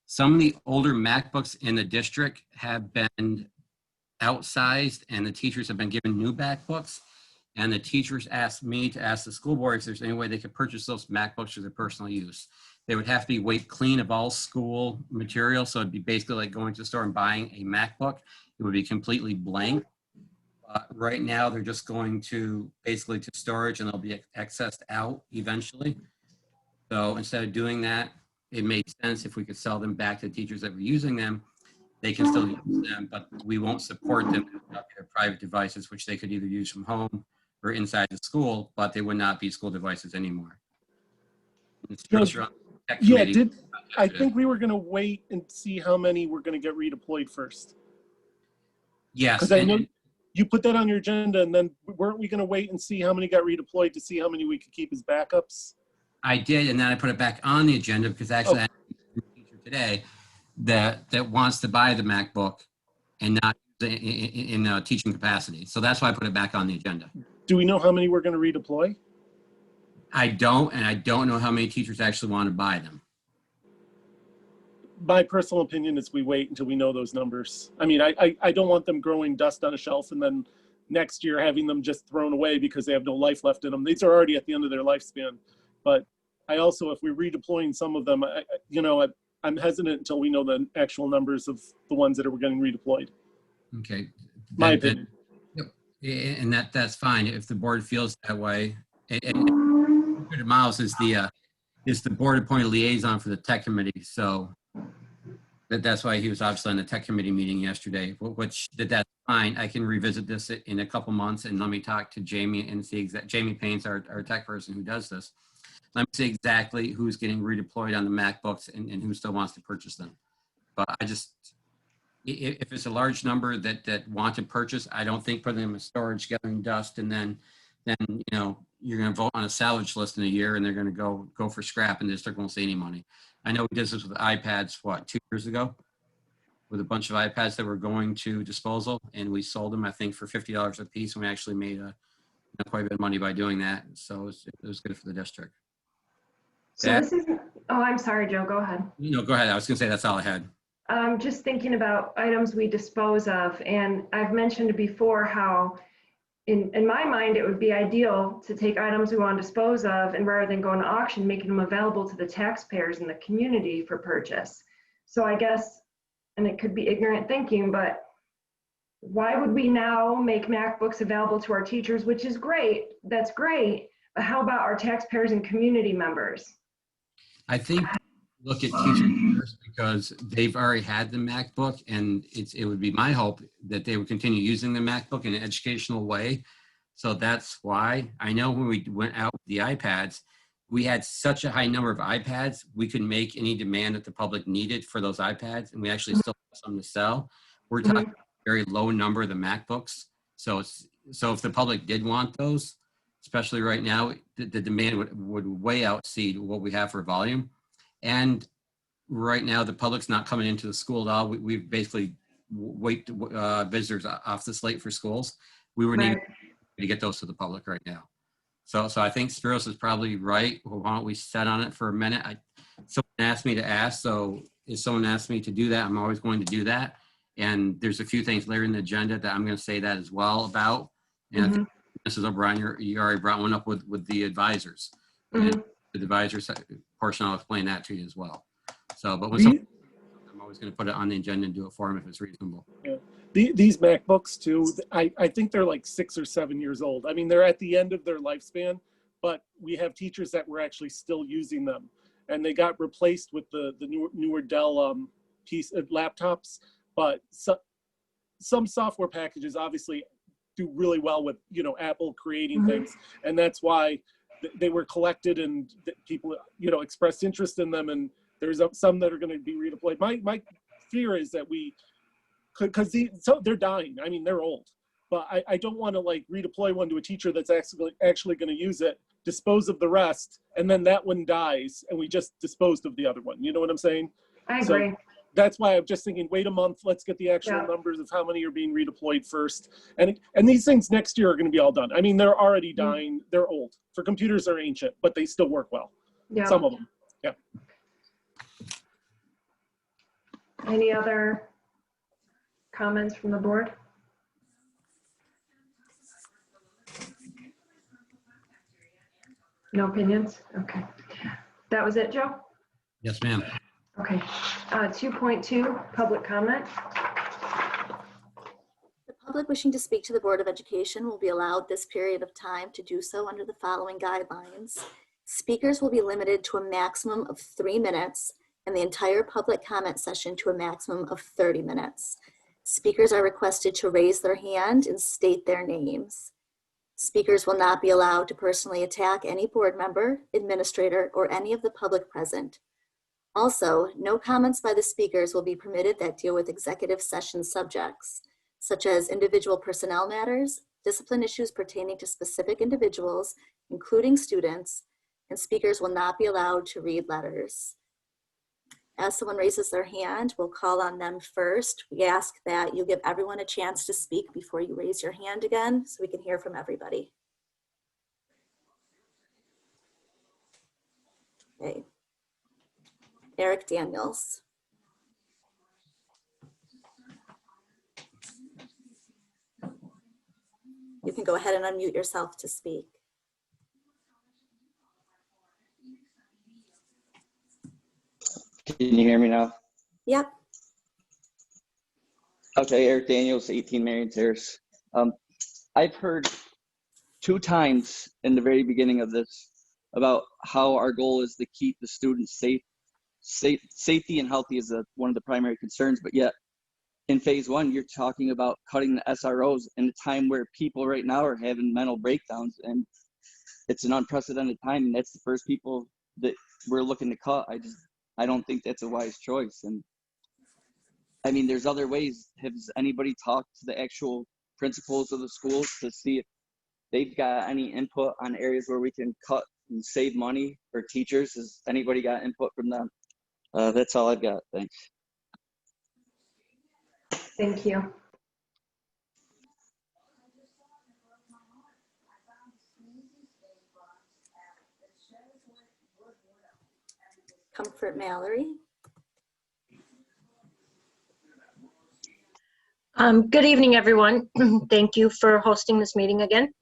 Some of the older MacBooks in the district have been outsized and the teachers have been given new MacBooks. And the teachers asked me to ask the school board if there's any way they could purchase those MacBooks for their personal use. They would have to be wiped clean of all school material. So it'd be basically like going to the store and buying a MacBook. It would be completely blank. Right now, they're just going to basically to storage and they'll be accessed out eventually. So instead of doing that, it makes sense if we could sell them back to the teachers that were using them. They can still use them, but we won't support them without their private devices, which they could either use from home or inside the school, but they would not be school devices anymore. Yeah, I think we were going to wait and see how many were going to get redeployed first. Yes. Because I know you put that on your agenda, and then weren't we going to wait and see how many got redeployed to see how many we could keep as backups? I did, and then I put it back on the agenda because actually I had a teacher today that wants to buy the MacBook and not in a teaching capacity. So that's why I put it back on the agenda. Do we know how many we're going to redeploy? I don't, and I don't know how many teachers actually want to buy them. My personal opinion is we wait until we know those numbers. I mean, I don't want them growing dust on a shelf and then next year having them just thrown away because they have no life left in them. These are already at the end of their lifespan. But I also, if we're redeploying some of them, I'm hesitant until we know the actual numbers of the ones that are getting redeployed. Okay. My opinion. Yep. And that's fine if the board feels that way. And Peter Miles is the board appointed liaison for the tech committee. So that's why he was obviously on the tech committee meeting yesterday, which that's fine. I can revisit this in a couple months and let me talk to Jamie and see Jamie Payne's our tech person who does this. Let me see exactly who's getting redeployed on the MacBooks and who still wants to purchase them. But if it's a large number that want to purchase, I don't think putting them in storage, gathering dust, and then you're going to vote on a salvage list in a year and they're going to go for scrap and the district won't see any money. I know we did this with iPads, 2 years ago, with a bunch of iPads that were going to disposal, and we sold them, I think, for $50 a piece, and we actually made quite a bit of money by doing that. So it was good for the district. So this isn't, oh, I'm sorry, Joe, go ahead. No, go ahead. I was going to say that's all I had. Just thinking about items we dispose of, and I've mentioned before how in my mind, it would be ideal to take items we want to dispose of and rather than going to auction, making them available to the taxpayers in the community for purchase. So I guess, and it could be ignorant thinking, but why would we now make MacBooks available to our teachers, which is great, that's great, But how about our taxpayers and community members? I think look at teachers first because they've already had the MacBook, and it would be my hope that they would continue using the MacBook in an educational way. So that's why I know when we went out with the iPads, we had such a high number of iPads, we couldn't make any demand that the public needed for those iPads, and we actually still have some to sell. We're talking about a very low number of the MacBooks. So if the public did want those, especially right now, the demand would way exceed what we have for volume. And right now, the public's not coming into the school at all. We've basically wiped visitors off the slate for schools. We were needing to get those to the public right now. So I think Spiros is probably right. Well, why don't we set on it for a minute? Someone asked me to ask, so if someone asks me to do that, I'm always going to do that. And there's a few things later in the agenda that I'm going to say that as well about. And I think Mrs. O'Brien, you already brought one up with the advisors. And the advisors portion, I'll explain that to you as well. So, but when I'm always going to put it on the agenda and do it for them if it's reasonable. Yeah. These MacBooks too, I think they're like 6 or 7 years old. I mean, they're at the end of their lifespan, but we have teachers that were actually still using them, and they got replaced with the newer Dell laptops. But some software packages obviously do really well with, you know, Apple creating things, and that's why they were collected and people, you know, expressed interest in them, and there's some that are going to be redeployed. My fear is that because they're dying. I mean, they're old, but I don't want to like redeploy one to a teacher that's actually going to use it, dispose of the rest, and then that one dies, and we just disposed of the other one. You know what I'm saying? I agree. So that's why I'm just thinking, wait a month, let's get the actual numbers of how many are being redeployed first. And these things next year are going to be all done. I mean, they're already dying. They're old. For computers, they're ancient, but they still work well. Yeah. Some of them. Yeah. Any other comments from the board? No opinions? Okay. That was it, Joe? Yes, ma'am. Okay. 2.2, public comment. The public wishing to speak to the Board of Education will be allowed this period of time to do so under the following guidelines. Speakers will be limited to a maximum of 3 minutes and the entire public comment session to a maximum of 30 minutes. Speakers are requested to raise their hand and state their names. Speakers will not be allowed to personally attack any board member, administrator, or any of the public present. Also, no comments by the speakers will be permitted that deal with executive session subjects, such as individual personnel matters, discipline issues pertaining to specific individuals, including students, and speakers will not be allowed to read letters. As someone raises their hand, we'll call on them first. We ask that you give everyone a chance to speak before you raise your hand again, so we can hear from everybody. Okay. Eric Daniels. You can go ahead and unmute yourself to speak. Can you hear me now? Yep. Okay, Eric Daniels, 18 Marion Terrace. I've heard 2 times in the very beginning of this about how our goal is to keep the students safe. Safety and healthy is one of the primary concerns, but yet in phase 1, you're talking about cutting the SROs in a time where people right now are having mental breakdowns, and it's an unprecedented time, and that's the first people that we're looking to cut. I don't think that's a wise choice. And I mean, there's other ways. Has anybody talked to the actual principals of the schools to see if they've got any input on areas where we can cut and save money for teachers? Has anybody got input from them? That's all I've got. Thanks. Thank you. Comfort Mallory. Good evening, everyone. Thank you for hosting this meeting again.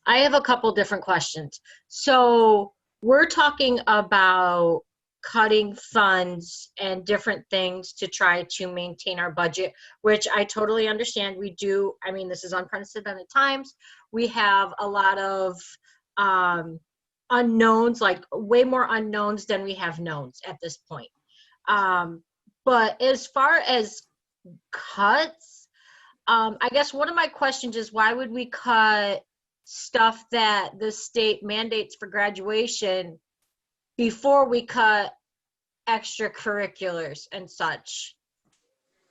I have a couple different questions. So we're talking about cutting funds and different things to try to maintain our budget, which I totally understand. We do. I mean, this is unprecedented times. We have a lot of unknowns, like way more unknowns than we have knowns at this point. But as far as cuts, I guess one of my questions is, why would we cut stuff that the state mandates for graduation before we cut extracurriculars and such?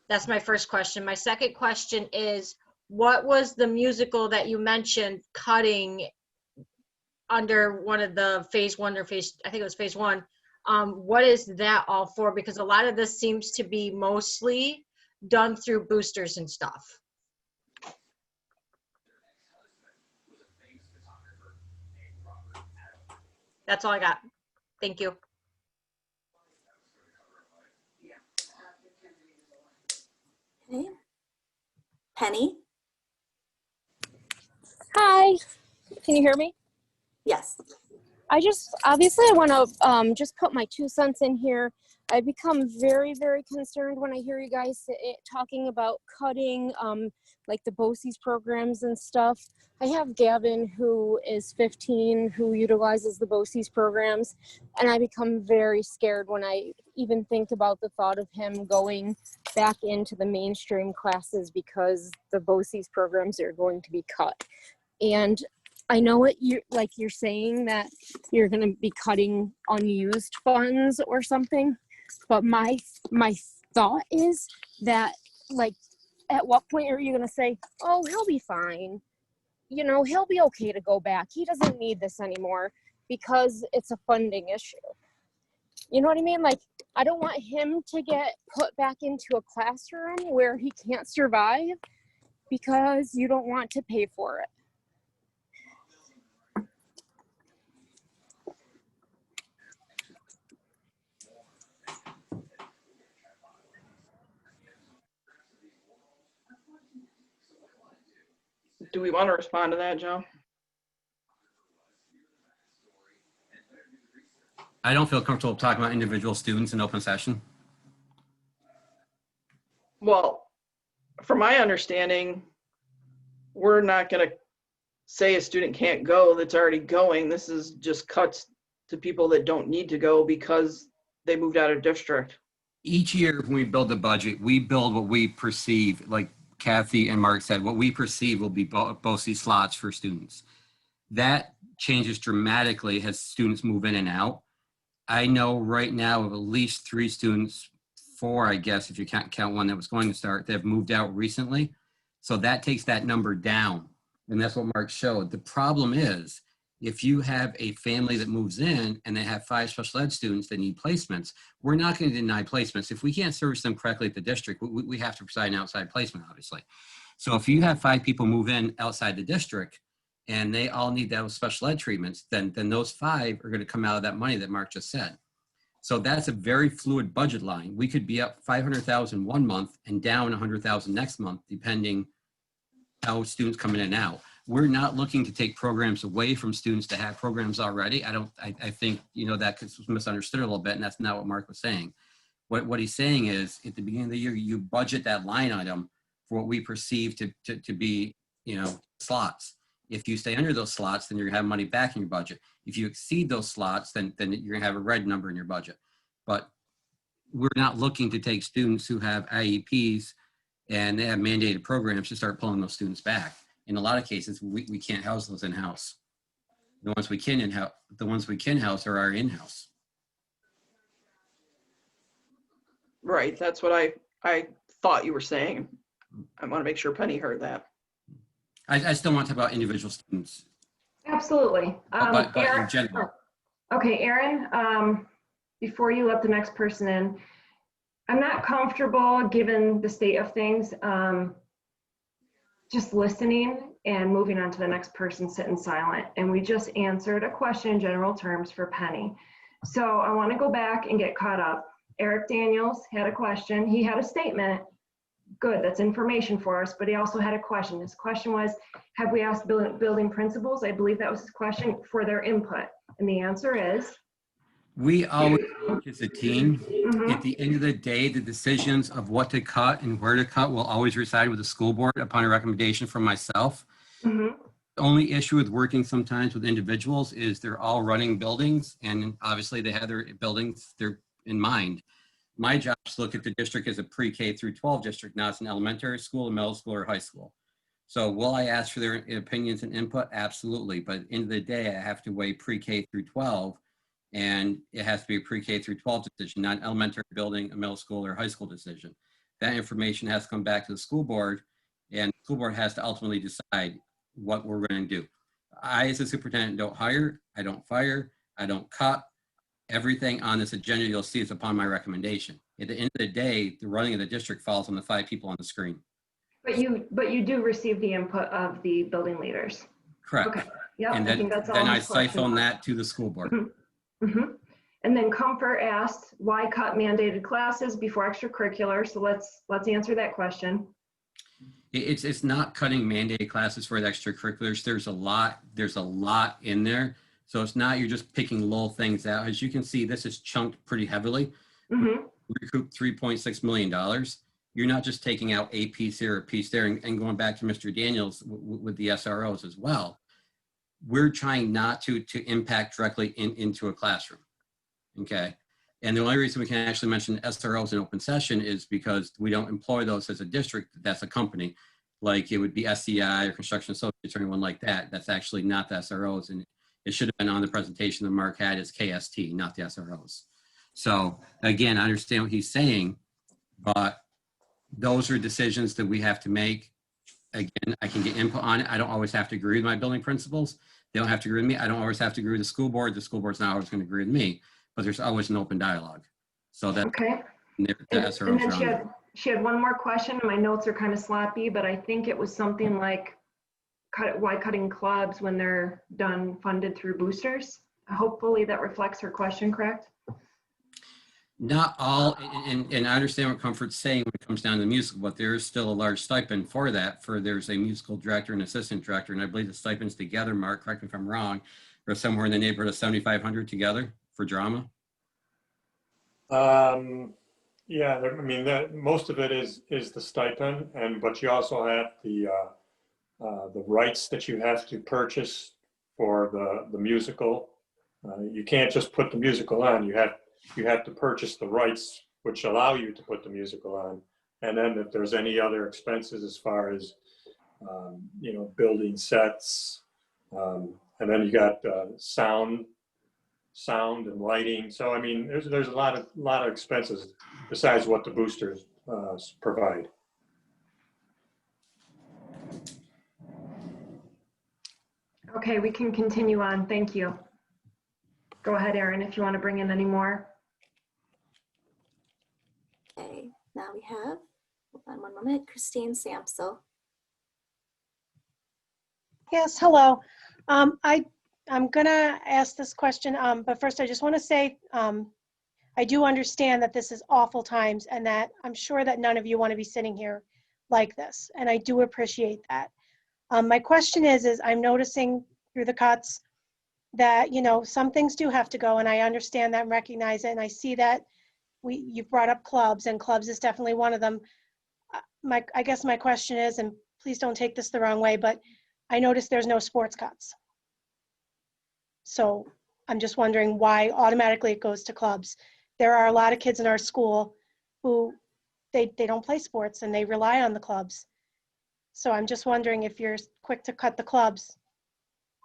That's my first question. My second question is, what was the musical that you mentioned cutting under one of the phase one or phase, I think it was phase one? What is that all for? Because a lot of this seems to be mostly done through boosters and stuff. That's all I got. Thank you. Okay. Penny? Hi, can you hear me? Yes. Obviously I want to just put my 2 cents in here. I become very, very concerned when I hear you guys talking about cutting like the BOCES programs and stuff. I have Gavin, who is 15, who utilizes the BOCES programs, and I become very scared when I even think about the thought of him going back into the mainstream classes because the BOCES programs are going to be cut. And I know what you're saying, that you're going to be cutting unused funds or something, but my thought is that, like, at what point are you going to say, oh, he'll be fine, you know, he'll be okay to go back, he doesn't need this anymore, because it's a funding issue? You know what I mean? Like, I don't want him to get put back into a classroom where he can't survive because you don't want to pay for it. Do we want to respond to that, Joe? I don't feel comfortable talking about individual students in open session. Well, from my understanding, we're not going to say a student can't go that's already going. This is just cuts to people that don't need to go because they moved out of district. Each year when we build the budget, we build what we perceive, like Kathy and Mark said, what we perceive will be BOCES slots for students. That changes dramatically as students move in and out. I know right now of at least 3 students, 4, I guess, if you can't count one that was going to start, that have moved out recently. So that takes that number down. And that's what Mark showed. The problem is, if you have a family that moves in and they have 5 special ed students that need placements, we're not going to deny placements. If we can't service them correctly at the district, we have to provide an outside placement, obviously. So if you have 5 people move in outside the district and they all need those special ed treatments, then those 5 are going to come out of that money that Mark just said. So that's a very fluid budget line. We could be up 500,000 one month and down 100,000 next month, depending how students come in and out. We're not looking to take programs away from students that have programs already. I think, you know, that was misunderstood a little bit, and that's not what Mark was saying. What he's saying is, at the beginning of the year, you budget that line item for what we perceive to be, you know, slots. If you stay under those slots, then you're gonna have money back in your budget. If you exceed those slots, then you're gonna have a red number in your budget. But we're not looking to take students who have IEPs and they have mandated programs to start pulling those students back. In a lot of cases, we can't house those in-house. The ones we can house are our in-house. Right, that's what I thought you were saying. I want to make sure Penny heard that. I still want to talk about individual students. Absolutely. But Aaron, in general. okay, Aaron, before you let the next person in, I'm not comfortable, given the state of things, just listening and moving on to the next person, sitting silent. And we just answered a question in general terms for Penny. So I want to go back and get caught up. Eric Daniels had a question. He had a statement. Good, that's information for us, but he also had a question. His question was, have we asked building principals, I believe that was his question, for their input? And the answer is? We always work as a team. At the end of the day, the decisions of what to cut and where to cut will always reside with the school board upon a recommendation from myself. only issue with working sometimes with individuals is they're all running buildings, and obviously they have their buildings they're in mind. My job is to look at the district as a pre-K through 12 district, not as an elementary school, a middle school, or high school. So will I ask for their opinions and input? Absolutely. But at the end of the day, I have to weigh pre-K through 12, and it has to be a pre-K through 12 decision, not an elementary building, a middle school, or high school decision. That information has to come back to the school board, and the school board has to ultimately decide what we're going to do. I, as a superintendent, don't hire, I don't fire, I don't cut. Everything on this agenda you'll see is upon my recommendation. At the end of the day, the running of the district falls on the 5 people on the screen. But you do receive the input of the building leaders. Correct. Okay. Yeah, And I think that's all. then I his question siphon was. that to the school board. Mhm. And then Comfort asked, why cut mandated classes before extracurricular? So let's answer that question. It's not cutting mandated classes for the extracurriculars. There's a lot in there. So it's not you're just picking little things out. As you can see, this is chunked pretty heavily. Mm-hmm. We recouped $3.6 million. You're not just taking out a piece here, a piece there, and going back to Mr. Daniels with the SROs as well. We're trying not to impact directly into a classroom, okay? And the only reason we can actually mention SROs in open session is because we don't employ those as a district. That's a company. Like it would be SCI or Construction Associates or anyone like that. That's actually not the SROs. And it should have been on the presentation that Mark had as KST, not the SROs. So again, I understand what he's saying, but those are decisions that we have to make. Again, I can get input on it. I don't always have to agree with my building principals. They don't have to agree with me. I don't always have to agree with the school board. The school board's not always going to agree with me, but there's always an open dialogue. So that Okay. the And SROs then are on there. she had one more question. My notes are kind of sloppy, but I think it was something like, why cutting clubs when they're done funded through boosters? Hopefully that reflects her question, correct? Not all, and I understand what Comfort's saying when it comes down to the musical, but there is still a large stipend for that. There's a musical director and assistant director, and I believe the stipends together, Mark, correct me if I'm wrong, are somewhere in the neighborhood of $7,500 together for drama. Yeah, I mean, most of it is the stipend, but you also have the rights that you have to purchase for the musical. You can't just put the musical on. You have to purchase the rights which allow you to put the musical on. And then if there's any other expenses as far as, building sets, and then you got sound and lighting. So, I mean, there's a lot of expenses besides what the boosters provide. Okay, we can continue on. Thank you. Go ahead, Erin, if you want to bring in any more. Okay, now we have, hold on one moment, Christine Samsel. Yes, hello. I'm gonna ask this question, but first I just want to say I do understand that this is awful times and that I'm sure that none of you want to be sitting here like this, and I do appreciate that. My question is I'm noticing through the cuts that, some things do have to go, and I understand that and recognize it, and I see that you've brought up clubs, and clubs is definitely one of them. I guess my question is, and please don't take this the wrong way, but I noticed there's no sports cuts. So I'm just wondering why automatically it goes to clubs. There are a lot of kids in our school who they don't play sports and they rely on the clubs. So I'm just wondering, if you're quick to cut the clubs,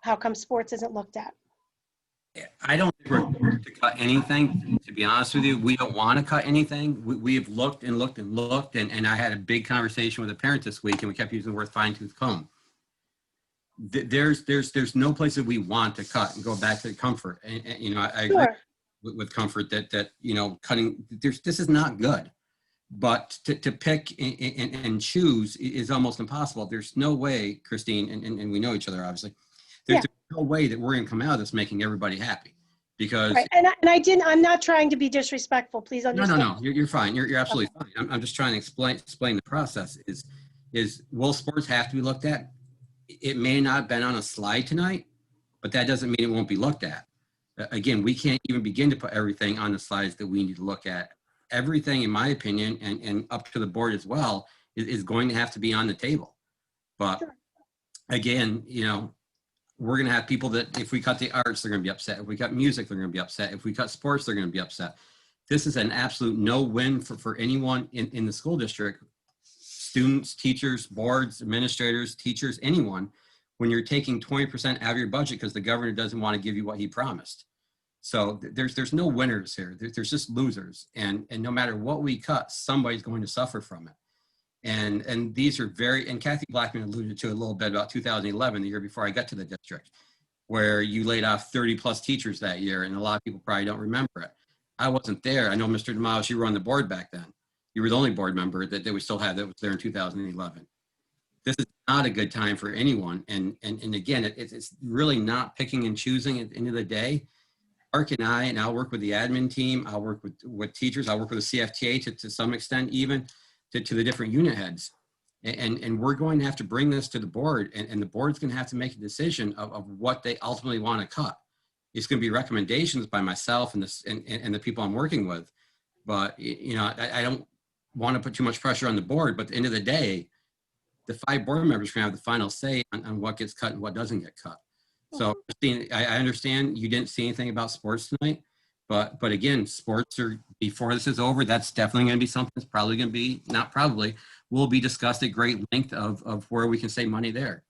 how come sports isn't looked at? I don't think we're going to cut anything, to be honest with you. We don't want to cut anything. We have looked and looked and looked, and I had a big conversation with a parent this week, and we kept using the word fine tooth comb. There's no place that we want to cut, and go back to Comfort. And I agree with Comfort that cutting, this is not good. But to pick and choose is almost impossible. There's no way, Christine, and we know each other, obviously. There's no way that we're going to come out of this making everybody happy, because right. And I'm not trying to be disrespectful. Please understand. No. You're fine. You're absolutely fine. I'm just trying to explain the process. Is will sports have to be looked at? It may not have been on a slide tonight, but that doesn't mean it won't be looked at. Again, we can't even begin to put everything on the slides that we need to look at. Everything, in my opinion, and up to the board as well, is going to have to be on the table. But again, we're going to have people that if we cut the arts, they're going to be upset. If we cut music, they're going to be upset. If we cut sports, they're going to be upset. This is an absolute no-win for anyone in the school district, students, teachers, boards, administrators, teachers, anyone, when you're taking 20% out of your budget because the governor doesn't want to give you what he promised. So there's no winners here. There's just losers. And no matter what we cut, somebody's going to suffer from it. And these are and Kathy Blackman alluded to a little bit about 2011, the year before I got to the district, where you laid off 30 plus teachers that year. And a lot of people probably don't remember it. I wasn't there. I know Mr. DeMiles, you were on the board back then. You were the only board member that we still had that was there in 2011. This is not a good time for anyone. And again, it's really not picking and choosing at the end of the day. Mark and I'll work with the admin team. I'll work with teachers. I'll work with the CFTA to some extent, even to the different unit heads. And we're going to have to bring this to the board, and the board's going to have to make a decision of what they ultimately want to cut. It's going to be recommendations by myself and the people I'm working with. But, you know, I don't want to put too much pressure on the board, but at the end of the day, the 5 board members are going to have the final say on what gets cut and what doesn't get cut. So Christine, I understand you didn't see anything about sports tonight, but again, sports are, before this is over, that's definitely going to be something that's probably going to be, not probably, will be discussed at great length of where we can save money there.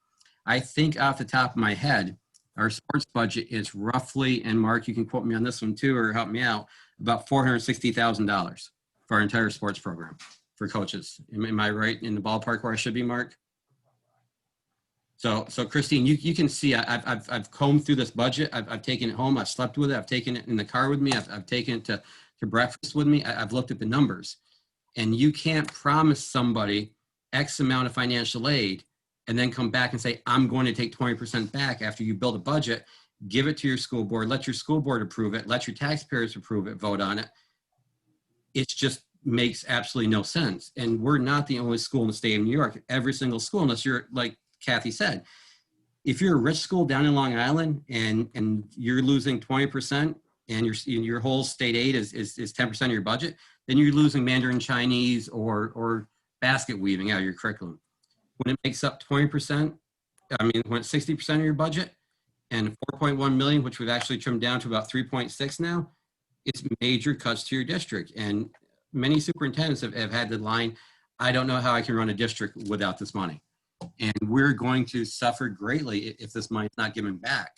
I think off the top of my head, our sports budget is roughly, and Mark, you can quote me on this one too, or help me out, about $460,000 for our entire sports program for coaches. Am I right in the ballpark where I should be, Mark? So Christine, you can see I've combed through this budget. I've taken it home. I've slept with it. I've taken it in the car with me. I've taken it to breakfast with me. I've looked at the numbers, and you can't promise somebody X amount of financial aid and then come back and say, I'm going to take 20% back after you build a budget, give it to your school board, let your school board approve it, let your taxpayers approve it, vote on it. It just makes absolutely no sense. And we're not the only school in the state of New York. Every single school, unless you're like Kathy said, if you're a rich school down in Long Island and you're losing 20% and your whole state aid is 10% of your budget, then you're losing Mandarin Chinese or basket weaving out of your curriculum. When it makes up 20%, I mean, when it's 60% of your budget and 4.1 million, which we've actually trimmed down to about 3.6 now, it's major cuts to your district. And many superintendents have had the line, I don't know how I can run a district without this money. And we're going to suffer greatly if this money is not given back.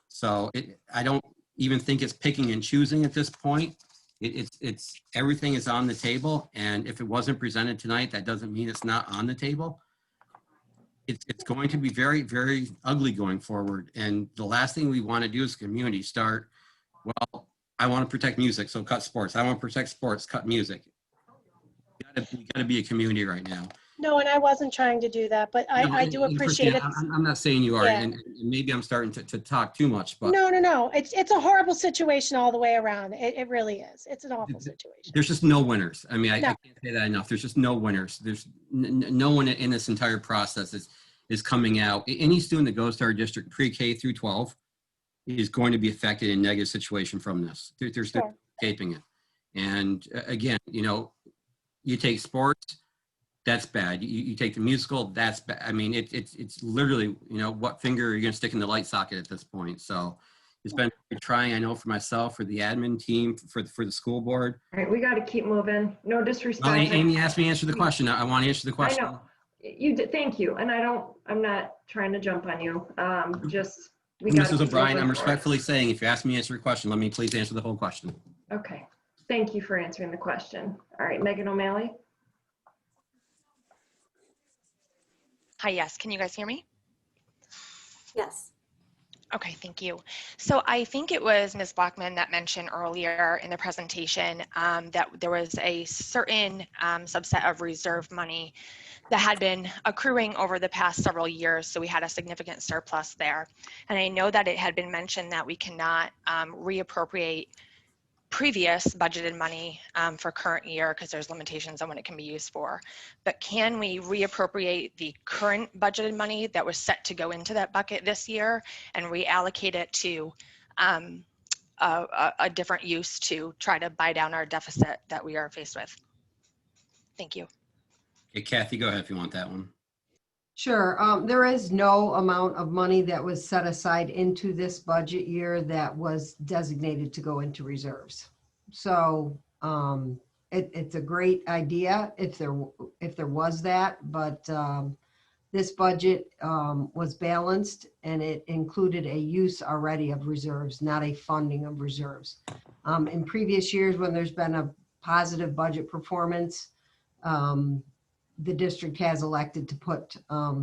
So I don't even think it's picking and choosing at this point. It's everything is on the table. And if it wasn't presented tonight, that doesn't mean it's not on the table. It's going to be very, very ugly going forward. And the last thing we want to do as a community start, well, I want to protect music, so cut sports. I want to protect sports, cut music. We got to be a community right now. No, and I wasn't trying to do that, but I do appreciate it. I'm not saying you are, Yeah. and maybe I'm starting to talk too much, but No. It's a horrible situation all the way around. It really is. It's an awful situation. there's just no winners. I mean, I No. can't say that enough. There's just no winners. There's no one in this entire process is coming out. Any student that goes to our district pre-K through 12 is going to be affected in a negative situation from this. There's no escaping it. And again, you know, you take sports, that's bad. You take the musical, that's bad. I mean, it's literally, you know, what finger are you going to stick in the light socket at this point? So it's been trying, I know, for myself, for the admin team, for the school board. All right, we got to keep moving. No disrespect. Well, Amy asked me to answer the question. I want to answer the question. I know. You did, thank you. And I'm not trying to jump on you. We got Mrs. O'Brien, I'm respectfully saying, if you ask me to answer a question, let me please answer the whole question. Okay. Thank you for answering the question. All right, Megan O'Malley. Hi, yes. Can you guys hear me? Yes. Okay, thank you. So I think it was Ms. Blackman that mentioned earlier in the presentation that there was a certain subset of reserve money that had been accruing over the past several years. So we had a significant surplus there. And I know that it had been mentioned that we cannot reappropriate previous budgeted money for current year because there's limitations on what it can be used for. But can we reappropriate the current budgeted money that was set to go into that bucket this year and reallocate it to a different use to try to buy down our deficit that we are faced with? Thank you. Okay, Kathy, go ahead if you want that one. Sure. There is no amount of money that was set aside into this budget year that was designated to go into reserves. So it's a great idea if there was that, but this budget was balanced and it included a use already of reserves, not a funding of reserves. In previous years, when there's been a positive budget performance, the district has elected to put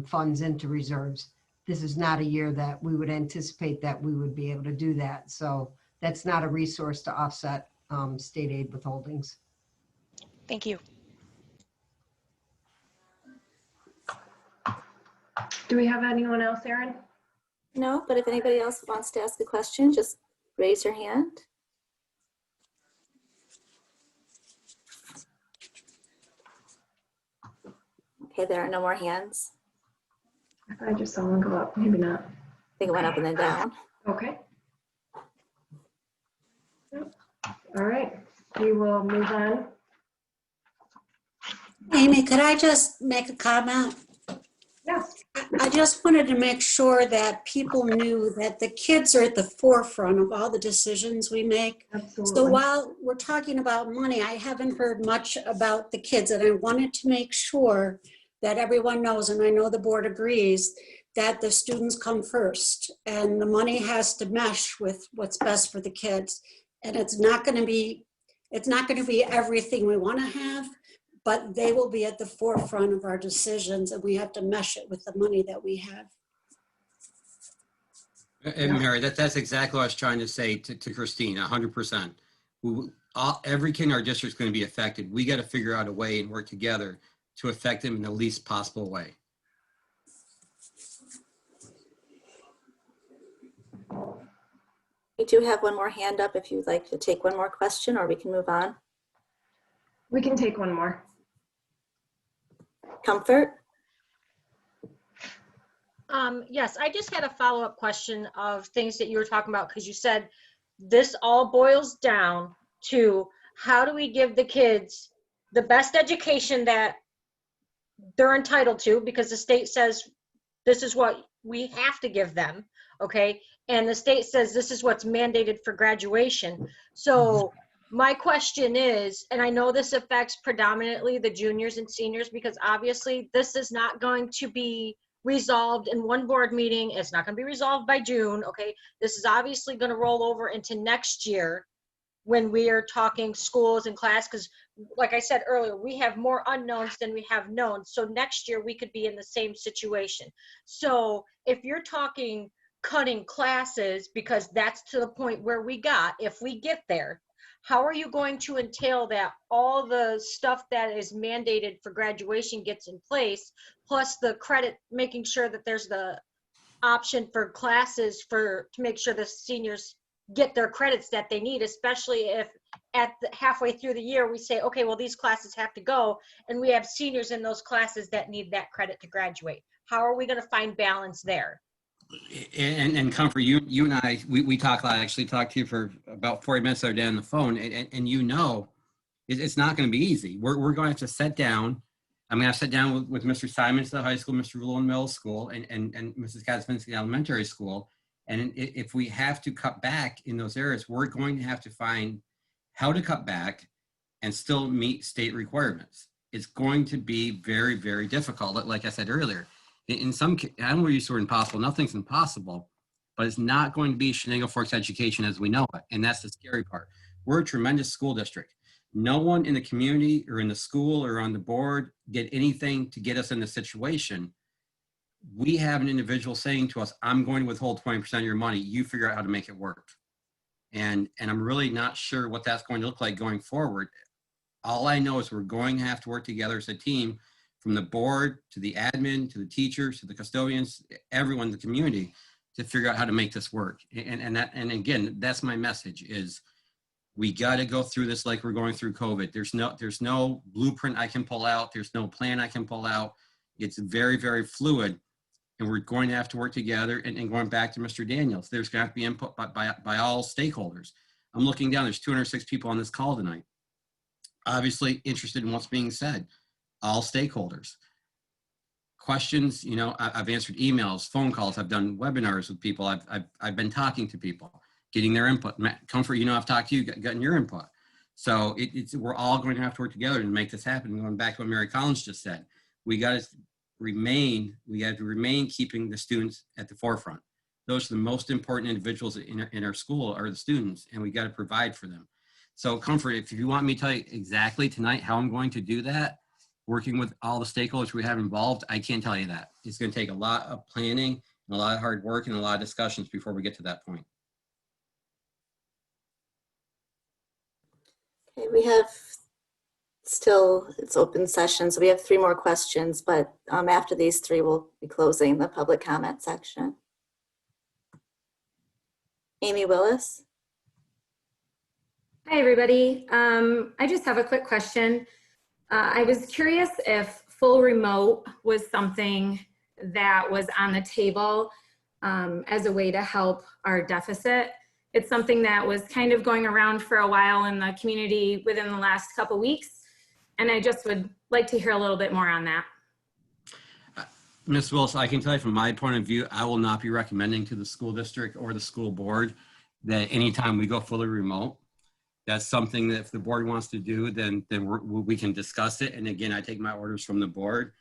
funds into reserves. This is not a year that we would anticipate that we would be able to do that. So that's not a resource to offset state aid withholdings. Thank you. Do we have anyone else, Erin? No, but if anybody else wants to ask a question, just raise your hand. Okay, there are no more hands. I just saw one go up, maybe not. I think it went up and then down. Okay. Yep. All right, we will move on. Amy, could I just make a comment? Yes. I just wanted to make sure that people knew that the kids are at the forefront of all the decisions we make. Absolutely. So while we're talking about money, I haven't heard much about the kids, and I wanted to make sure that everyone knows, and I know the board agrees, that the students come first and the money has to mesh with what's best for the kids. And it's not going to be everything we want to have, but they will be at the forefront of our decisions, and we have to mesh it with the money that we have. And Mary, that's exactly what I was trying to say to Christine, 100%. Every kid in our district is going to be affected. We got to figure out a way and work together to affect them in the least possible way. We do have one more hand up if you'd like to take one more question, or we can move on. We can take one more. Comfort? Yes, I just had a follow-up question of things that you were talking about, because you said this all boils down to how do we give the kids the best education that they're entitled to, because the state says this is what we have to give them, okay? And the state says this is what's mandated for graduation. So my question is, and I know this affects predominantly the juniors and seniors, because obviously this is not going to be resolved in one board meeting. It's not going to be resolved by June, okay? This is obviously going to roll over into next year when we are talking schools and class, because like I said earlier, we have more unknowns than we have known. So next year we could be in the same situation. So if you're talking cutting classes, because that's to the point where we got, if we get there, how are you going to entail that all the stuff that is mandated for graduation gets in place, plus the credit, making sure that there's the option for classes to make sure the seniors get their credits that they need, especially if halfway through the year we say, okay, well, these classes have to go, and we have seniors in those classes that need that credit to graduate. How are we going to find balance there? And Comfort, you and I, we talked. I actually talked to you for about 40 minutes the other day on the phone, and you know, it's not going to be easy. We're going to have to sit down. I'm going to sit down with Mr. Simons at the high school, Mr. Rule in middle school, and Mrs. Kaczynski elementary school. And if we have to cut back in those areas, we're going to have to find how to cut back and still meet state requirements. It's going to be very, very difficult. Like I said earlier, in some, I don't want to use the word impossible. Nothing's impossible, but it's not going to be Chenango Forks education as we know it. And that's the scary part. We're a tremendous school district. No one in the community or in the school or on the board did anything to get us in this situation. We have an individual saying to us, I'm going to withhold 20% of your money. You figure out how to make it work. And I'm really not sure what that's going to look like going forward. All I know is we're going to have to work together as a team, from the board to the admin, to the teachers, to the custodians, everyone in the community, to figure out how to make this work. And again, that's my message is we got to go through this like we're going through COVID. There's no blueprint I can pull out. There's no plan I can pull out. It's very, very fluid. And we're going to have to work together. And going back to Mr. Daniels, there's going to have to be input by all stakeholders. I'm looking down, there's 206 people on this call tonight, obviously interested in what's being said, all stakeholders. questions, you know, I've answered emails, phone calls, I've done webinars with people, I've been talking to people, getting their input. Comfort, you know, I've talked to you, gotten your input. So we're all going to have to work together to make this happen. Going back to what Mary Collins just said, we got to remain keeping the students at the forefront. Those are the most important individuals in our school are the students, and we got to provide for them. So Comfort, if you want me to tell you exactly tonight how I'm going to do that, working with all the stakeholders we have involved, I can't tell you that. It's going to take a lot of planning and a lot of hard work and a lot of discussions before we get to that point. Okay, we have still, it's open session, so we have 3 more questions, but after these 3, we'll be closing the public comment section. Amy Willis. Hi, everybody. I just have a quick question. I was curious if full remote was something that was on the table as a way to help our deficit. It's something that was kind of going around for a while in the community within the last couple weeks, and I just would like to hear a little bit more on that. Ms. Willis, I can tell you from my point of view, I will not be recommending to the school district or the school board that anytime we go fully remote. That's something that if the board wants to do, then we can discuss it. And again, I take my orders from the board,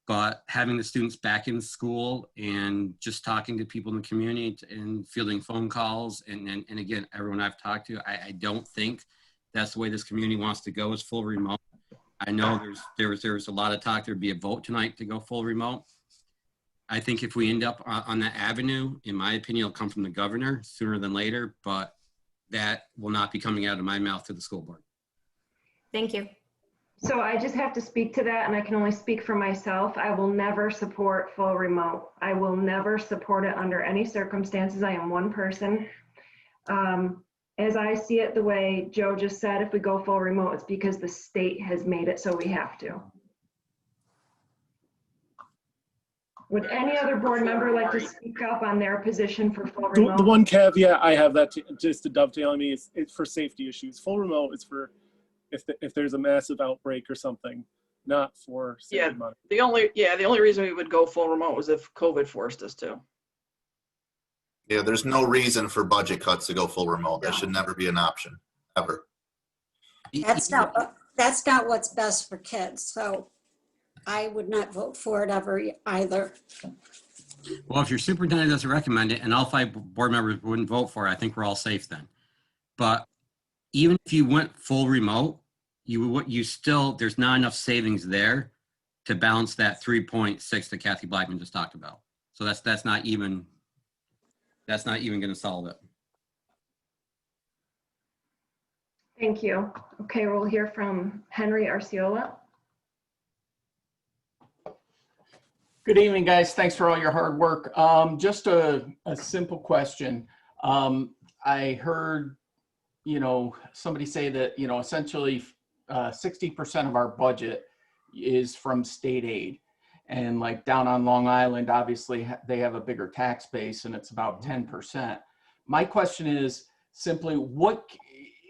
but having the students back in school and just talking to people in the community and fielding phone calls. And again, everyone I've talked to, I don't think that's the way this community wants to go is full remote. I know there's a lot of talk, there'd be a vote tonight to go full remote. I think if we end up on that avenue, in my opinion, it'll come from the governor sooner than later, but that will not be coming out of my mouth to the school board. Thank you. So I just have to speak to that, and I can only speak for myself. I will never support full remote. I will never support it under any circumstances. I am one person. As I see it, the way Joe just said, if we go full remote, it's because the state has made it so we have to. Would any other board member like to speak up on their position for full remote? The one caveat I have that just to dovetail on me is it's for safety issues. Full remote is for if there's a massive outbreak or something, not for safety money. The only reason we would go full remote was if COVID forced us to. Yeah, there's no reason for budget cuts to go full remote. That should never be an option, ever. That's not what's best for kids. So I would not vote for it ever either. Well, if your superintendent doesn't recommend it and all 5 board members wouldn't vote for it, I think we're all safe then. But even if you went full remote, there's not enough savings there to balance that 3.6 that Kathy Blackman just talked about. So that's not even going to solve it. Thank you. Okay, we'll hear from Henry Arciola. Good evening, guys. Thanks for all your hard work. Just a simple question. I heard, somebody say that, essentially 60% of our budget is from state aid. And like down on Long Island, obviously they have a bigger tax base and it's about 10%. My question is simply,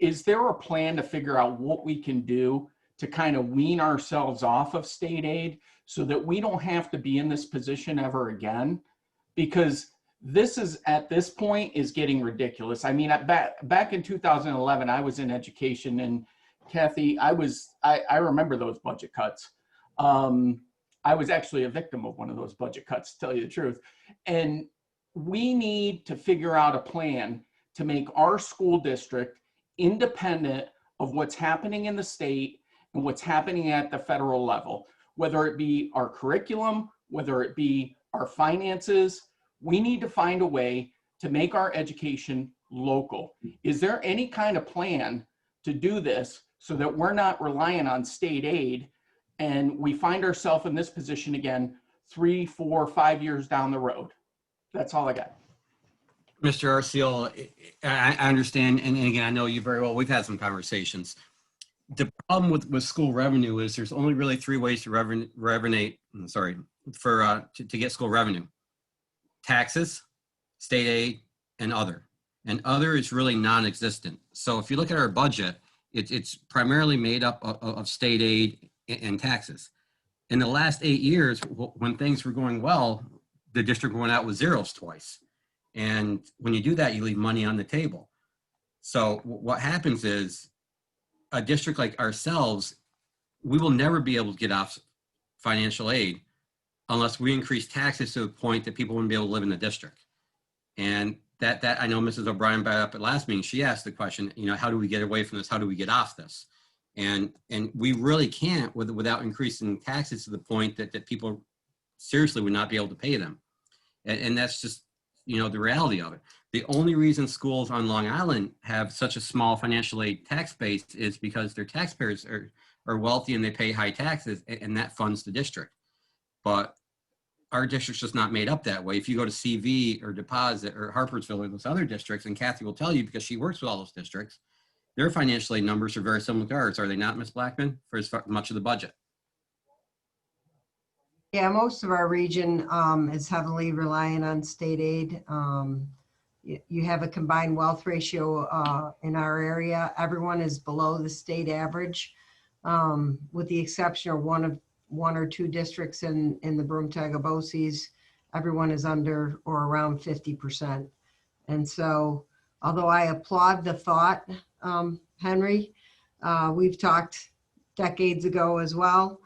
is there a plan to figure out what we can do to kind of wean ourselves off of state aid so that we don't have to be in this position ever again? Because this is, at this point, is getting ridiculous. I mean, back in 2011, I was in education, and Kathy, I remember those budget cuts. I was actually a victim of one of those budget cuts, to tell you the truth. And we need to figure out a plan to make our school district independent of what's happening in the state and what's happening at the federal level, whether it be our curriculum, whether it be our finances. We need to find a way to make our education local. Is there any kind of plan to do this so that we're not relying on state aid and we find ourselves in this position again 3, 4, 5 years down the road? That's all I got. Mr. Arciola, I understand, and again, I know you very well. We've had some conversations. The problem with school revenue is there's only really 3 ways to to get school revenue: taxes, state aid, and other. And other is really non-existent. So if you look at our budget, it's primarily made up of state aid and taxes. In the last 8 years, when things were going well, the district went out with zeros twice. And when you do that, you leave money on the table. So what happens is a district like ourselves, we will never be able to get off financial aid unless we increase taxes to the point that people wouldn't be able to live in the district. And that I know Mrs. O'Brien brought up at last meeting, she asked the question, how do we get away from this? How do we get off this? And we really can't without increasing taxes to the point that people seriously would not be able to pay them. And that's just, the reality of it. The only reason schools on Long Island have such a small financial aid tax base is because their taxpayers are wealthy and they pay high taxes, and that funds the district. But our district's just not made up that way. If you go to CV or Deposit or Harpersville or those other districts, and Kathy will tell you because she works with all those districts, their financial aid numbers are very similar to ours, are they not, Ms. Blackman, for as much of the budget? Yeah, most of our region is heavily reliant on state aid. You have a combined wealth ratio in our area. Everyone is below the state average, with the exception of one or two districts in the Broome-Tagabosis. Everyone is under or around 50%. And so, although I applaud the thought, Henry, we've talked decades ago as well.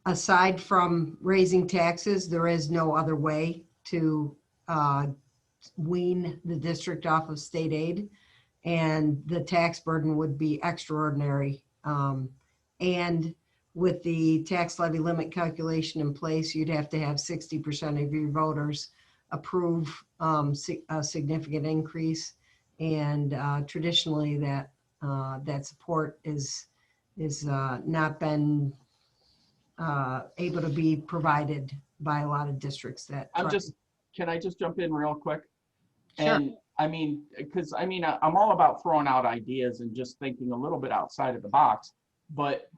Aside from raising taxes, there is no other way to wean the district off of state aid, and the tax burden would be extraordinary. And with the tax levy limit calculation in place, you'd have to have 60% of your voters approve a significant increase. And traditionally, that support is not been able to be provided by a lot of districts that Can I just jump in real quick? Sure. And because I'm all about throwing out ideas and just thinking a little bit outside of the box, but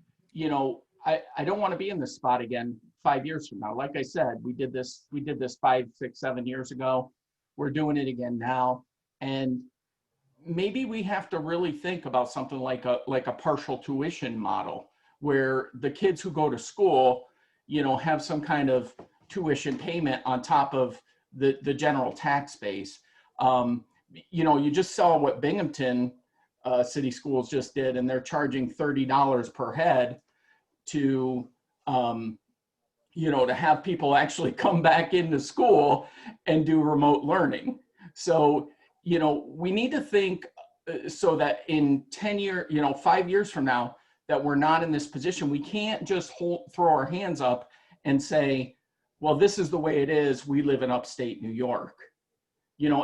I don't want to be in this spot again 5 years from now. Like I said, we did this 5, 6, 7 years ago. We're doing it again now. And maybe we have to really think about something like a partial tuition model, where the kids who go to school, have some kind of tuition payment on top of the general tax base. You just saw what Binghamton City Schools just did, and they're charging $30 per head to have people actually come back into school and do remote learning. So, we need to think so that in 10 years, 5 years from now, that we're not in this position. We can't just throw our hands up and say, well, this is the way it is. We live in upstate New York.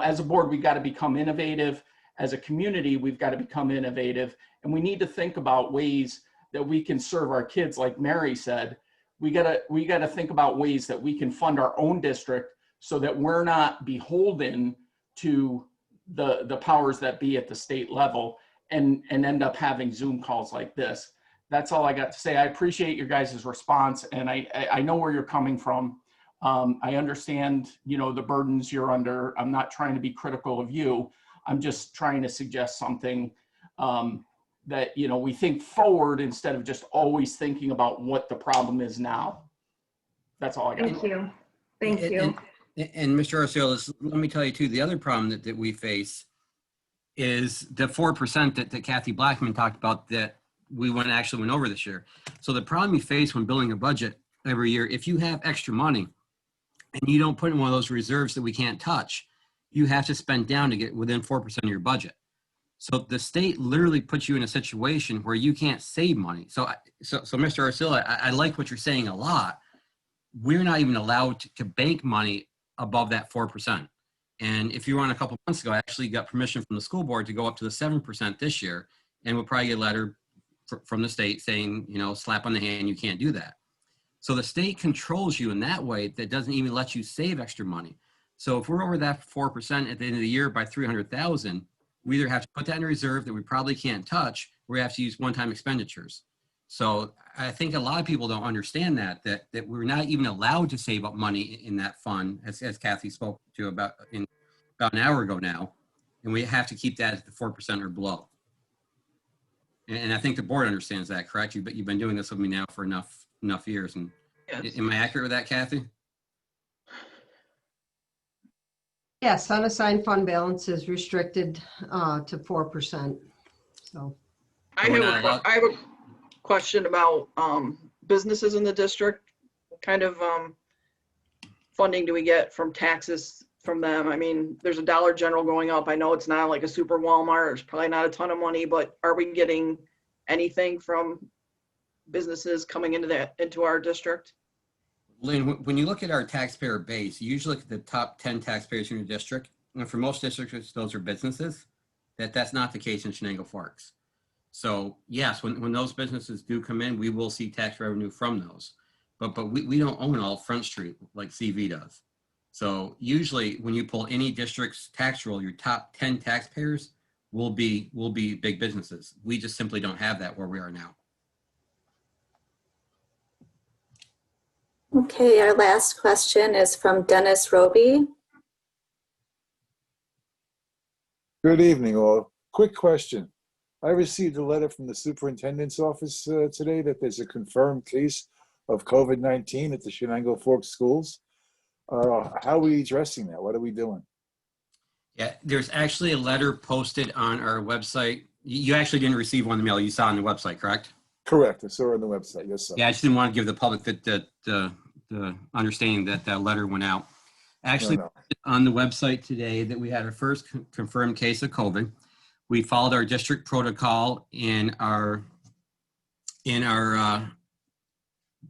As a board, we got to become innovative. As a community, we've got to become innovative. And we need to think about ways that we can serve our kids. Like Mary said, we got to think about ways that we can fund our own district so that we're not beholden to the powers that be at the state level and end up having Zoom calls like this. That's all I got to say. I appreciate your guys' response, and I know where you're coming from. I understand, the burdens you're under. I'm not trying to be critical of you. I'm just trying to suggest something that, we think forward instead of just always thinking about what the problem is now. That's all I got. Thank you. Thank you. And Mr. Arcellus, let me tell you too, the other problem that we face is the 4% that Kathy Blackman talked about that we actually went over this year. So the problem you face when building a budget every year, if you have extra money and you don't put in one of those reserves that we can't touch, you have to spend down to get within 4% of your budget. So the state literally puts you in a situation where you can't save money. So Mr. Arcilla, I like what you're saying a lot. We're not even allowed to bank money above that 4%. And if you were on a couple months ago, I actually got permission from the school board to go up to the 7% this year. And we'll probably get a letter from the state saying, slap on the hand, you can't do that. So the state controls you in that way that doesn't even let you save extra money. So if we're over that 4% at the end of the year by 300,000, we either have to put that in a reserve that we probably can't touch, or we have to use one-time expenditures. So I think a lot of people don't understand that we're not even allowed to save up money in that fund, as Kathy spoke to about an hour ago now, and we have to keep that at the 4% or below. And I think the board understands that, correct? You've been doing this with me now for enough years. And Yes. am I accurate with that, Kathy? Yes, unassigned fund balance is restricted to 4%. So I have a question about businesses in the district. What kind of funding do we get from taxes from them? I mean, there's a Dollar General going up. I know it's not like a super Walmart. It's probably not a ton of money, but are we getting anything from businesses coming into our district? Lynn, when you look at our taxpayer base, you usually look at the top 10 taxpayers in your district. And for most districts, those are businesses. That's not the case in Chenango Forks. So yes, when those businesses do come in, we will see tax revenue from those. But we don't own all Front Street like CV does. So usually when you pull any district's tax roll, your top 10 taxpayers will be big businesses. We just simply don't have that where we are now. Okay, our last question is from Dennis Roby. Good evening, all. Quick question. I received a letter from the superintendent's office today that there's a confirmed case of COVID-19 at the Chenango Forks schools. How are we addressing that? What are we doing? Yeah, there's actually a letter posted on our website. You actually didn't receive one in the mail. You saw it on the website, correct? Correct. I saw it on the website. Yes, sir. Yeah, I just didn't want to give the public the understanding that that letter went out. Actually, No. on the website today that we had our first confirmed case of COVID. We followed our district protocol in our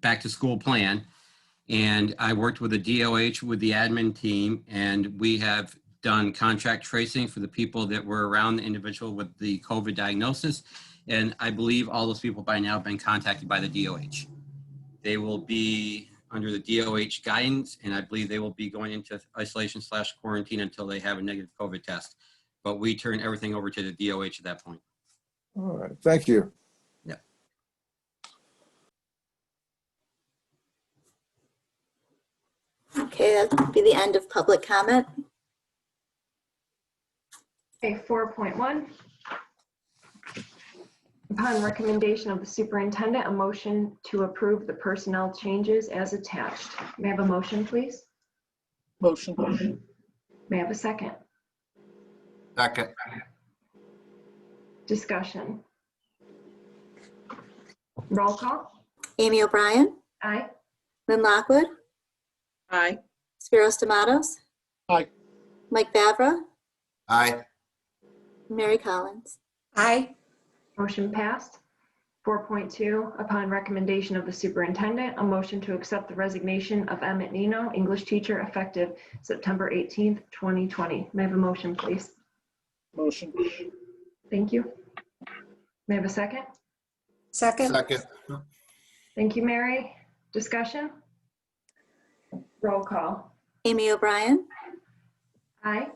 back to school plan. And I worked with the DOH, with the admin team, and we have done contact tracing for the people that were around the individual with the COVID diagnosis. And I believe all those people by now have been contacted by the DOH. They will be under the DOH guidance, and I believe they will be going into isolation/quarantine until they have a negative COVID test. But we turn everything over to the DOH at that point. All right. Thank you. Yeah. Okay, that would be the end of public comment. Okay, 4.1. Upon recommendation of the superintendent, a motion to approve the personnel changes as attached. May I have a motion, please? Motion. May I have a second? Second. Discussion. Roll call. Amy O'Brien, Aye. Lynn Lockwood, Aye. Spiros Tomatoes, Aye. Mike Vavra, Aye. Mary Collins. Aye. Motion passed. 4.2, upon recommendation of the superintendent, a motion to accept the resignation of Emmett Nino, English teacher, effective September 18th, 2020. May I have a motion, please? Motion. Thank you. May I have a second? Second. Second. Thank you, Mary. Discussion? Roll call. Amy O'Brien, Aye.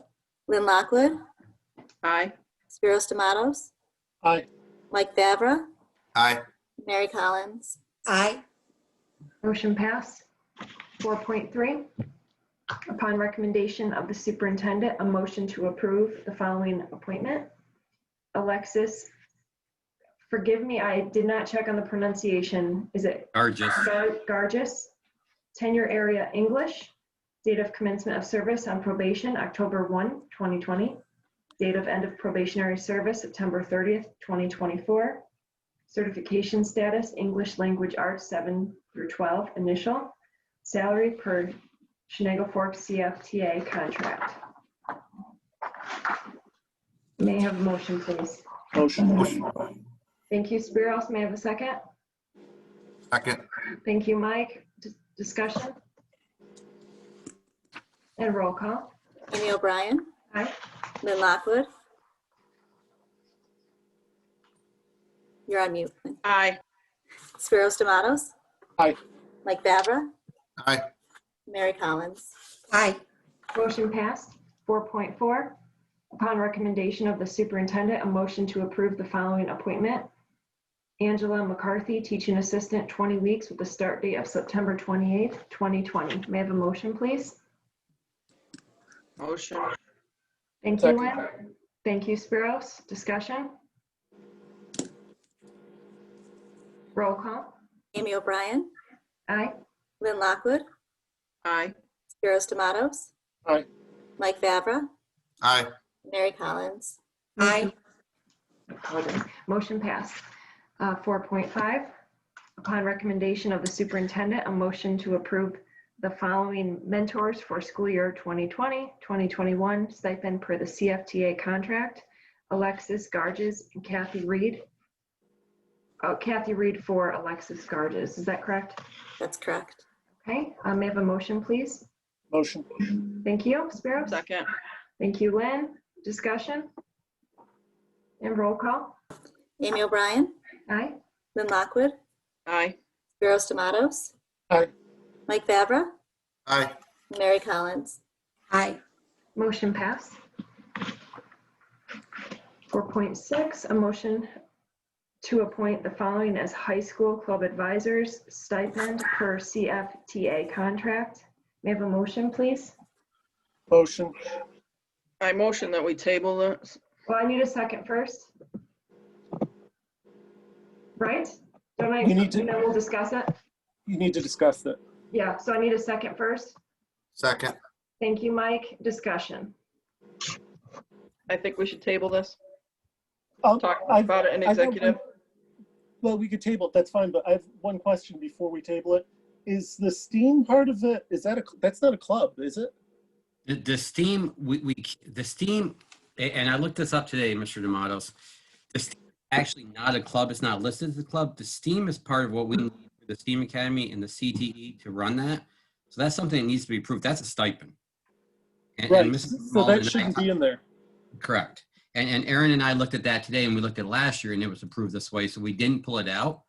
Lynn Lockwood, Aye. Spiros Tomatoes, Aye. Mike Vavra, Aye. Mary Collins. Aye. Motion passed. 4.3, upon recommendation of the superintendent, a motion to approve the following appointment. Alexis, forgive me, I did not check on the pronunciation. Is it Gargis. Gargis? Tenure area English. Date of commencement of service on probation, October 1, 2020. Date of end of probationary service, September 30th, 2024. Certification status, English Language Arts 7 through 12, initial. Salary per Chenango Forks CFTA contract. May I have a motion, please? Motion. Thank you, Spiros. May I have a second? Second. Thank you, Mike. Discussion? And roll call. Amy O'Brien, Aye. Lynn Lockwood. You're on mute. Lynn. Aye. Spiros Tomatoes, Aye. Mike Vavra, Aye. Mary Collins. Aye. Motion passed. 4.4, upon recommendation of the superintendent, a motion to approve the following appointment. Angela McCarthy, teaching assistant, 20 weeks with a start date of September 28th, 2020. May I have a motion, please? Motion. Thank you, Lynn. Thank you, Spiros. Discussion? Roll call. Amy O'Brien, Aye. Lynn Lockwood, Aye. Spiros Tomatoes, Aye. Mike Fabra, Aye. Mary Collins. Aye. Motion passed. 4.5, upon recommendation of the superintendent, a motion to approve the following mentors for school year 2020, 2021 stipend per the CFTA contract: Alexis Garges and Kathy Reed. Kathy Reed for Alexis Garges. Is that correct? That's correct. Okay. May I have a motion, please? Motion. Thank you, Spiros. Second. Thank you, Lynn. Discussion? And roll call. Amy O'Brien, Aye. Lynn Lockwood, Aye. Spiros Tomatoes, Aye. Mike Fabra, Aye. Mary Collins. Aye. Motion passed. 4.6, a motion to appoint the following as high school club advisors, stipend per CFTA contract. May I have a motion, please? Motion. I motion that we table this. Well, I need a second first. Right? Don't I? You need to- And then we'll discuss it. You need to discuss that. Yeah, so I need a second first. Second. Thank you, Mike. Discussion. I think we should table this. Talk about it in executive. Well, we could table it, that's fine, but I have one question before we table it. Is the STEAM part of it, that's not a club, is it? The STEAM, the STEAM, and I looked this up today, Mr. D'Amatos. The STEAM is actually not a club. It's not listed as a club. The STEAM is part of what we need for the STEAM Academy and the CTE to run that. So that's something that needs to be approved. That's a stipend. Right, Mrs. so Mullen that and I shouldn't be in there. Correct. And Aaron and I looked at that today, and we looked at last year, and it was approved this way. So we didn't pull it out,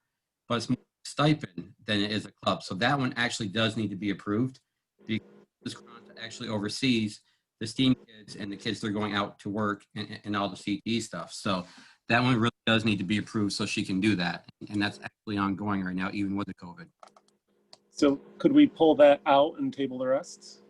but it's more stipend than it is a club. So that one actually does need to be approved because actually oversees the STEAM kids and the kids that are going out to work and all the CTE stuff. So that one really does need to be approved so she can do that. And that's actually ongoing right now, even with the COVID. So could we pull that out and table the rest?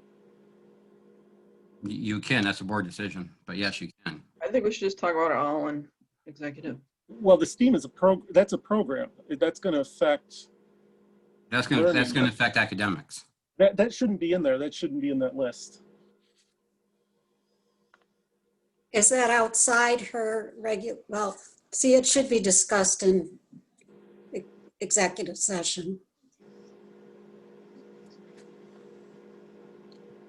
You can, that's a board decision, but yes, you can. I think we should just talk about it all in executive. Well, the STEAM is that's a program. That's going to affect. That's going to affect academics. That shouldn't be in there. That shouldn't be in that list. Is that outside her regular, well, see, it should be discussed in executive session.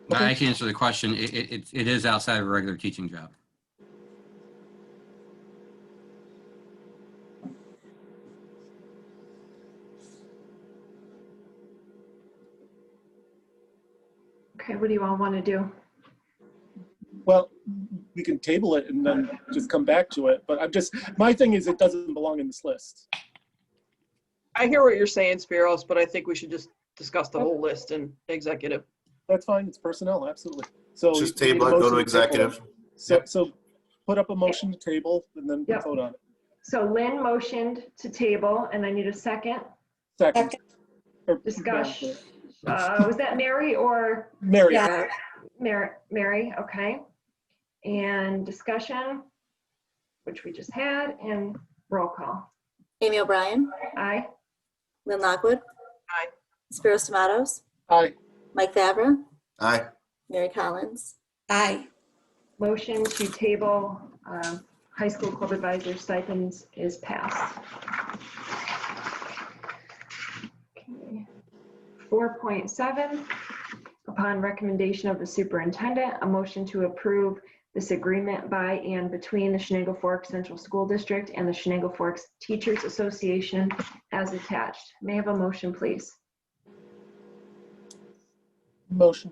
Okay. I can answer the question. It is outside of a regular teaching job. Okay, what do you all want to do? Well, we can table it and then just come back to it. But my thing is it doesn't belong in this list. I hear what you're saying, Spiros, but I think we should just discuss the whole list in executive. That's fine. It's personnel, absolutely. So Just table it, go to executive. So put up a motion to table and then Yep. vote on it. So Lynn motioned to table, and I need a second. Second. Discussion. Was that Mary or? Mary. Yeah. Mary, okay. And discussion, which we just had, and roll call. Amy O'Brien, Aye. Lynn Lockwood, Aye. Spiros Tomatoes, Aye. Mike Fabra, Aye. Mary Collins. Aye. Motion to table high school club advisor stipends is passed. Okay. 4.7, upon recommendation of the superintendent, a motion to approve this agreement by and between the Chenango Forks Central School District and the Chenango Forks Teachers Association as attached. May I have a motion, please? Motion.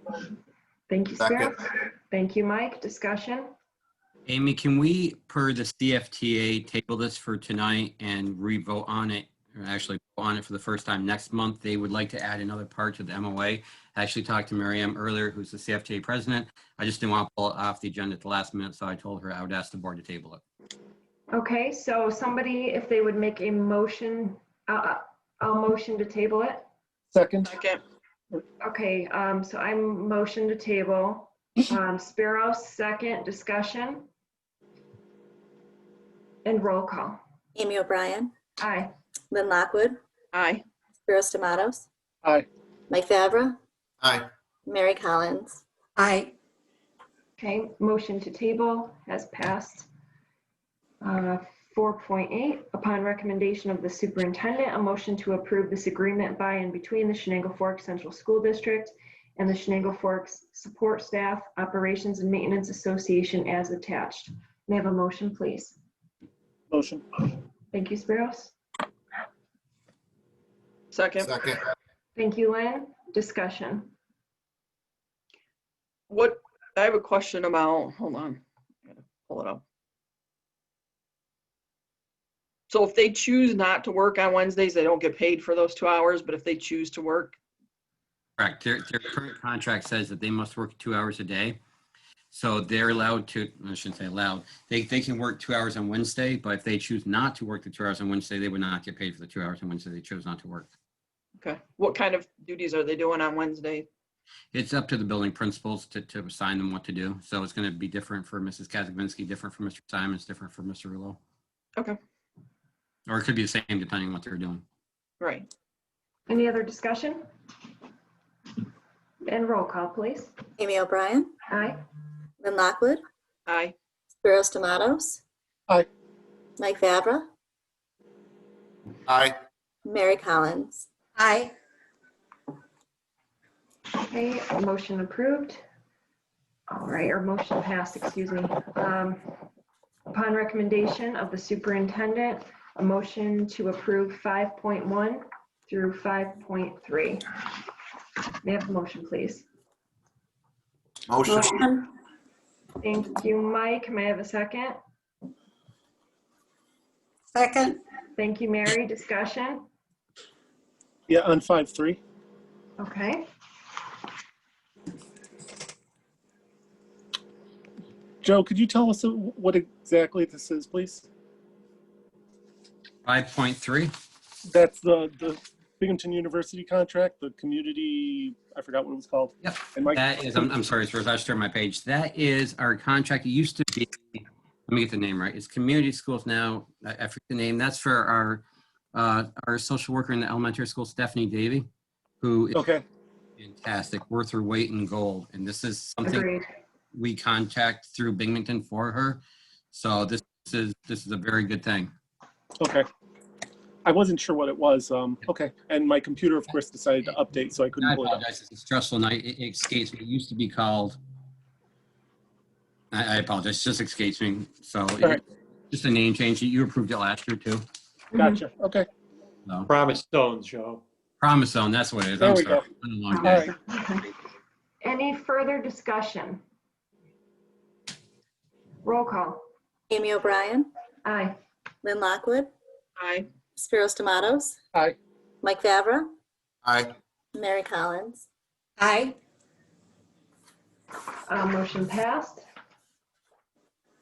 Thank you, Second. Spiros. Thank you, Mike. Discussion? Amy, can we, per the CFTA, table this for tonight and re-vote on it, or actually vote on it for the first time next month? They would like to add another part to the MOA. I actually talked to Miriam earlier, who's the CFTA president. I just didn't want to pull it off the agenda at the last minute, so I told her I would ask the board to table it. Okay, so somebody, if they would make a motion, I'll motion to table it. Second. Second. Okay, so I'm motion to table. Spiros, second. Discussion? And roll call. Amy O'Brien, Aye. Lynn Lockwood, Aye. Spiros Tomatoes, Aye. Mike Fabra, Aye. Mary Collins. Aye. Okay, motion to table has passed. 4.8, upon recommendation of the superintendent, a motion to approve this agreement by and between the Chenango Forks Central School District and the Chenango Forks Support Staff Operations and Maintenance Association as attached. May I have a motion, please? Motion. Thank you, Spiros. Second. Second. Thank you, Lynn. Discussion. What, I have a question about, hold on, I gotta pull it up. So if they choose not to work on Wednesdays, they don't get paid for those 2 hours, but if they choose to work, Correct. Their current contract says that they must work 2 hours a day. So they're allowed to, I shouldn't say allowed, they can work 2 hours on Wednesday, but if they choose not to work the 2 hours on Wednesday, they would not get paid for the 2 hours on Wednesday they chose not to work. okay. What kind of duties are they doing on Wednesday? It's up to the building principals to assign them what to do. So it's going to be different for Mrs. Kazaginski, different for Mr. Simons, different for Mr. Rouleau. Okay, Or it could be the same depending on what they're doing. right. Any other discussion? And roll call, please. Amy O'Brien, Aye. Lynn Lockwood, Aye. Spiros Tomatoes, Aye. Mike Fabra, Aye. Mary Collins. Aye. Okay, motion approved. All right, or motion passed, excuse me. Upon recommendation of the superintendent, a motion to approve 5.1 through 5.3. May I have a motion, please? Motion. Thank you, Mike. May I have a second? Second. Thank you, Mary. Discussion? Yeah, on 5.3. Okay. Joe, could you tell us what exactly this is, please? 5.3. That's the Binghamton University contract, the community, I forgot what it was called. Yep. And Mike, That is, I'm sorry, sir, I just turned my page. That is our contract. It used to be, let me get the name right. It's community schools now. I forget the name. That's for our social worker in the elementary school, Stephanie Davy, who is okay. fantastic, worth her weight in gold. And this is something Agreed. we contact through Binghamton for her. So this is a very good thing. Okay. I wasn't sure what it was. Okay. And my computer, of course, decided to update, so I couldn't I pull it up. apologize. It's a stressful night. It escapes me. It used to be called, I apologize. It just escapes me. So right. Just a name change. You approved it last year too. Gotcha. Okay. So, Promise Stone, Joe. Promise Zone, that's what it is. There I'm we sorry. go. It's been a long All day. right. Any further discussion? Roll call. Amy O'Brien, Aye. Lynn Lockwood, Aye. Spiros Tomatoes, Aye. Mike Fabra, Aye. Mary Collins. Aye. Motion passed.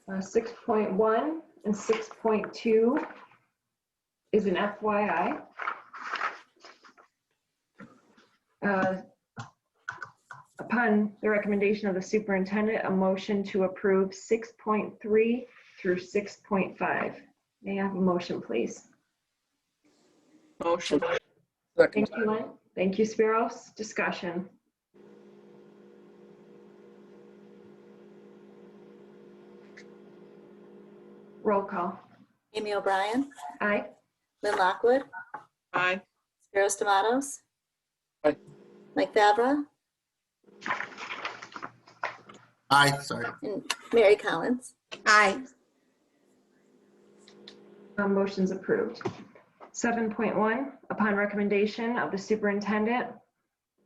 6.1 and 6.2 is an FYI. Upon the recommendation of the superintendent, a motion to approve 6.3 through 6.5. May I have a motion, please? Motion. Second. Thank you, Lynn. Thank you, Spiros. Discussion. Roll call. Amy O'Brien, Aye. Lynn Lockwood, Aye. Spiros Tomatoes, Aye. Mike Fabra, Aye. Sorry. and Mary Collins. Aye. Motion's approved. 7.1, upon recommendation of the superintendent,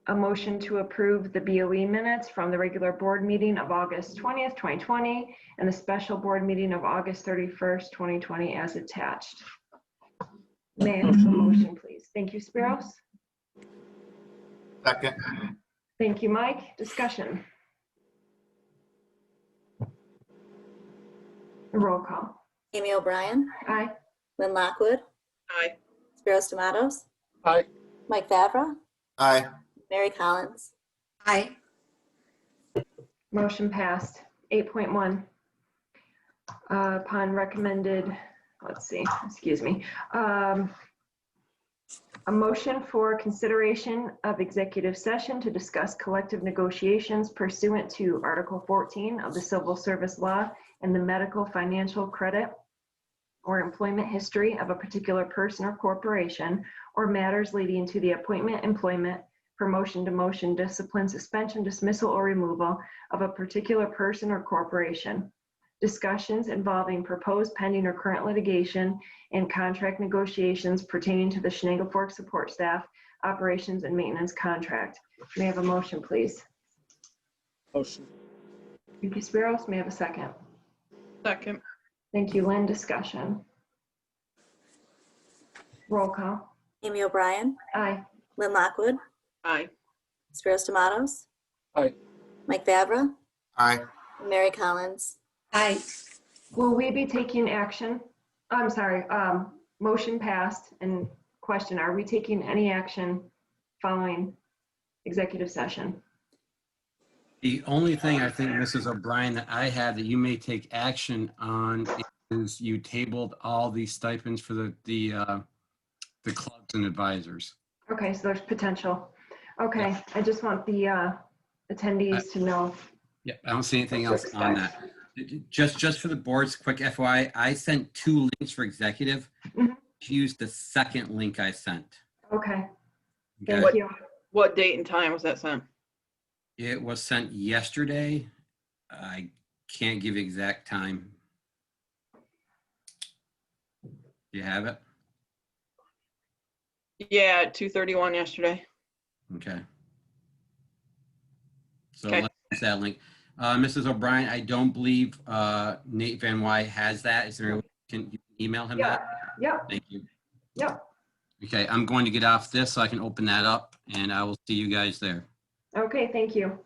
a motion to approve the BOE minutes from the regular board meeting of August 20th, 2020, and the special board meeting of August 31st, 2020 as attached. May I have a motion, please? Thank you, Spiros. Second. Thank you, Mike. Discussion. Roll call. Amy O'Brien, Aye. Lynn Lockwood, Aye. Spiros Tomatoes, Aye. Mike Fabra, Aye. Mary Collins. Aye. Motion passed. 8.1. Upon recommended, let's see, excuse me. A motion for consideration of executive session to discuss collective negotiations pursuant to Article 14 of the Civil Service Law and the medical, financial, credit, or employment history of a particular person or corporation, or matters leading to the appointment, employment, promotion, demotion, discipline, suspension, dismissal, or removal of a particular person or corporation. Discussions involving proposed, pending, or current litigation and contract negotiations pertaining to the Chenango Fork support staff, operations, and maintenance contract. May I have a motion, please? Motion. Thank you, Spiros. May I have a second? Second. Thank you, Lynn. Discussion. Roll call. Amy O'Brien, Aye. Lynn Lockwood, Aye. Spiros Tomatoes, Aye. Mike Vavra, Aye. and Mary Collins. Aye. Will we be taking action? I'm sorry, motion passed and question, are we taking any action following executive session? The only thing I think, Mrs. O'Brien, that I had that you may take action on is you tabled all the stipends for the clubs and advisors. Okay, so there's potential. Okay, I just want the attendees to know. Yeah, I don't see anything else on that. Just for the board's quick FYI, I sent 2 links for executive. Mhm. Use the second link I sent. Okay, Okay? thank you. What date and time was that sent? It was sent yesterday. I can't give exact time. Do you have it? Yeah, at 2:31 yesterday. Okay. So Okay. let's use that link. Mrs. O'Brien, I don't believe Nate Van Wy has that. Is there a way can you email him Yeah, that? yep, Thank you. yep. Okay, I'm going to get off this so I can open that up, and I will see you guys there. Okay, thank you.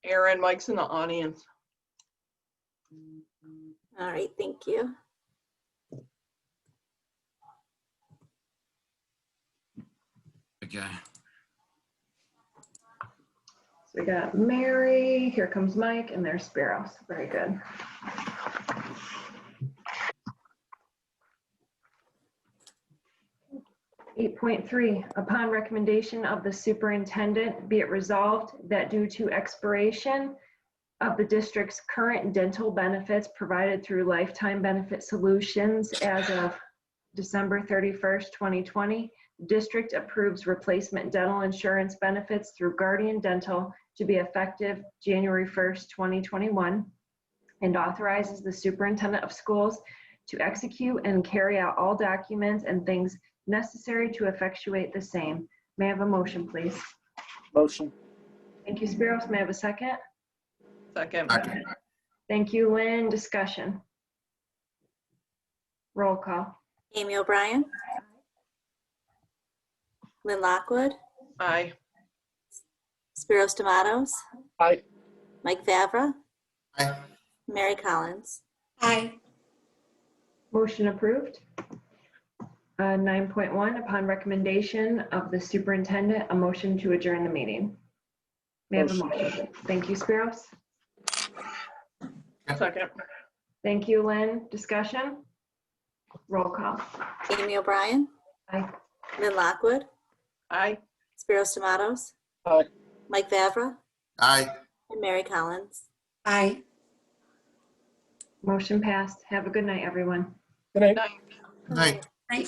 Aaron, Mike's in the audience. All right, thank you. Okay. So we got Mary, here comes Mike, and there's Spiros. Very good. .3, upon recommendation of the superintendent, be it resolved that due to expiration of the district's current dental benefits provided through Lifetime Benefit Solutions as of December 31st, 2020, the district approves replacement dental insurance benefits through Guardian Dental to be effective January 1st, 2021, and authorizes the superintendent of schools to execute and carry out all documents and things necessary to effectuate the same. May I have a motion, please? Motion. Thank you, Spiros. May I have a second? Second. Thank you, Lynn. Discussion. Roll call. Amy O'Brien, Lynn Lockwood, Aye. Spiros Tomatoes, Aye. Mike Vavra, Aye. Mary Collins. Aye. Motion approved. 9.1, upon recommendation of the superintendent, a motion to adjourn the meeting. May I have a motion? Thank you, Spiros. Second. Thank you, Lynn. Discussion? Roll call. Amy O'Brien, Aye. Lynn Lockwood, Aye. Spiros Tomatoes, Aye. Mike Vavra, Aye. and Mary Collins. Aye. Motion passed. Have a good night, everyone. Good night. Night. Aye. Aye.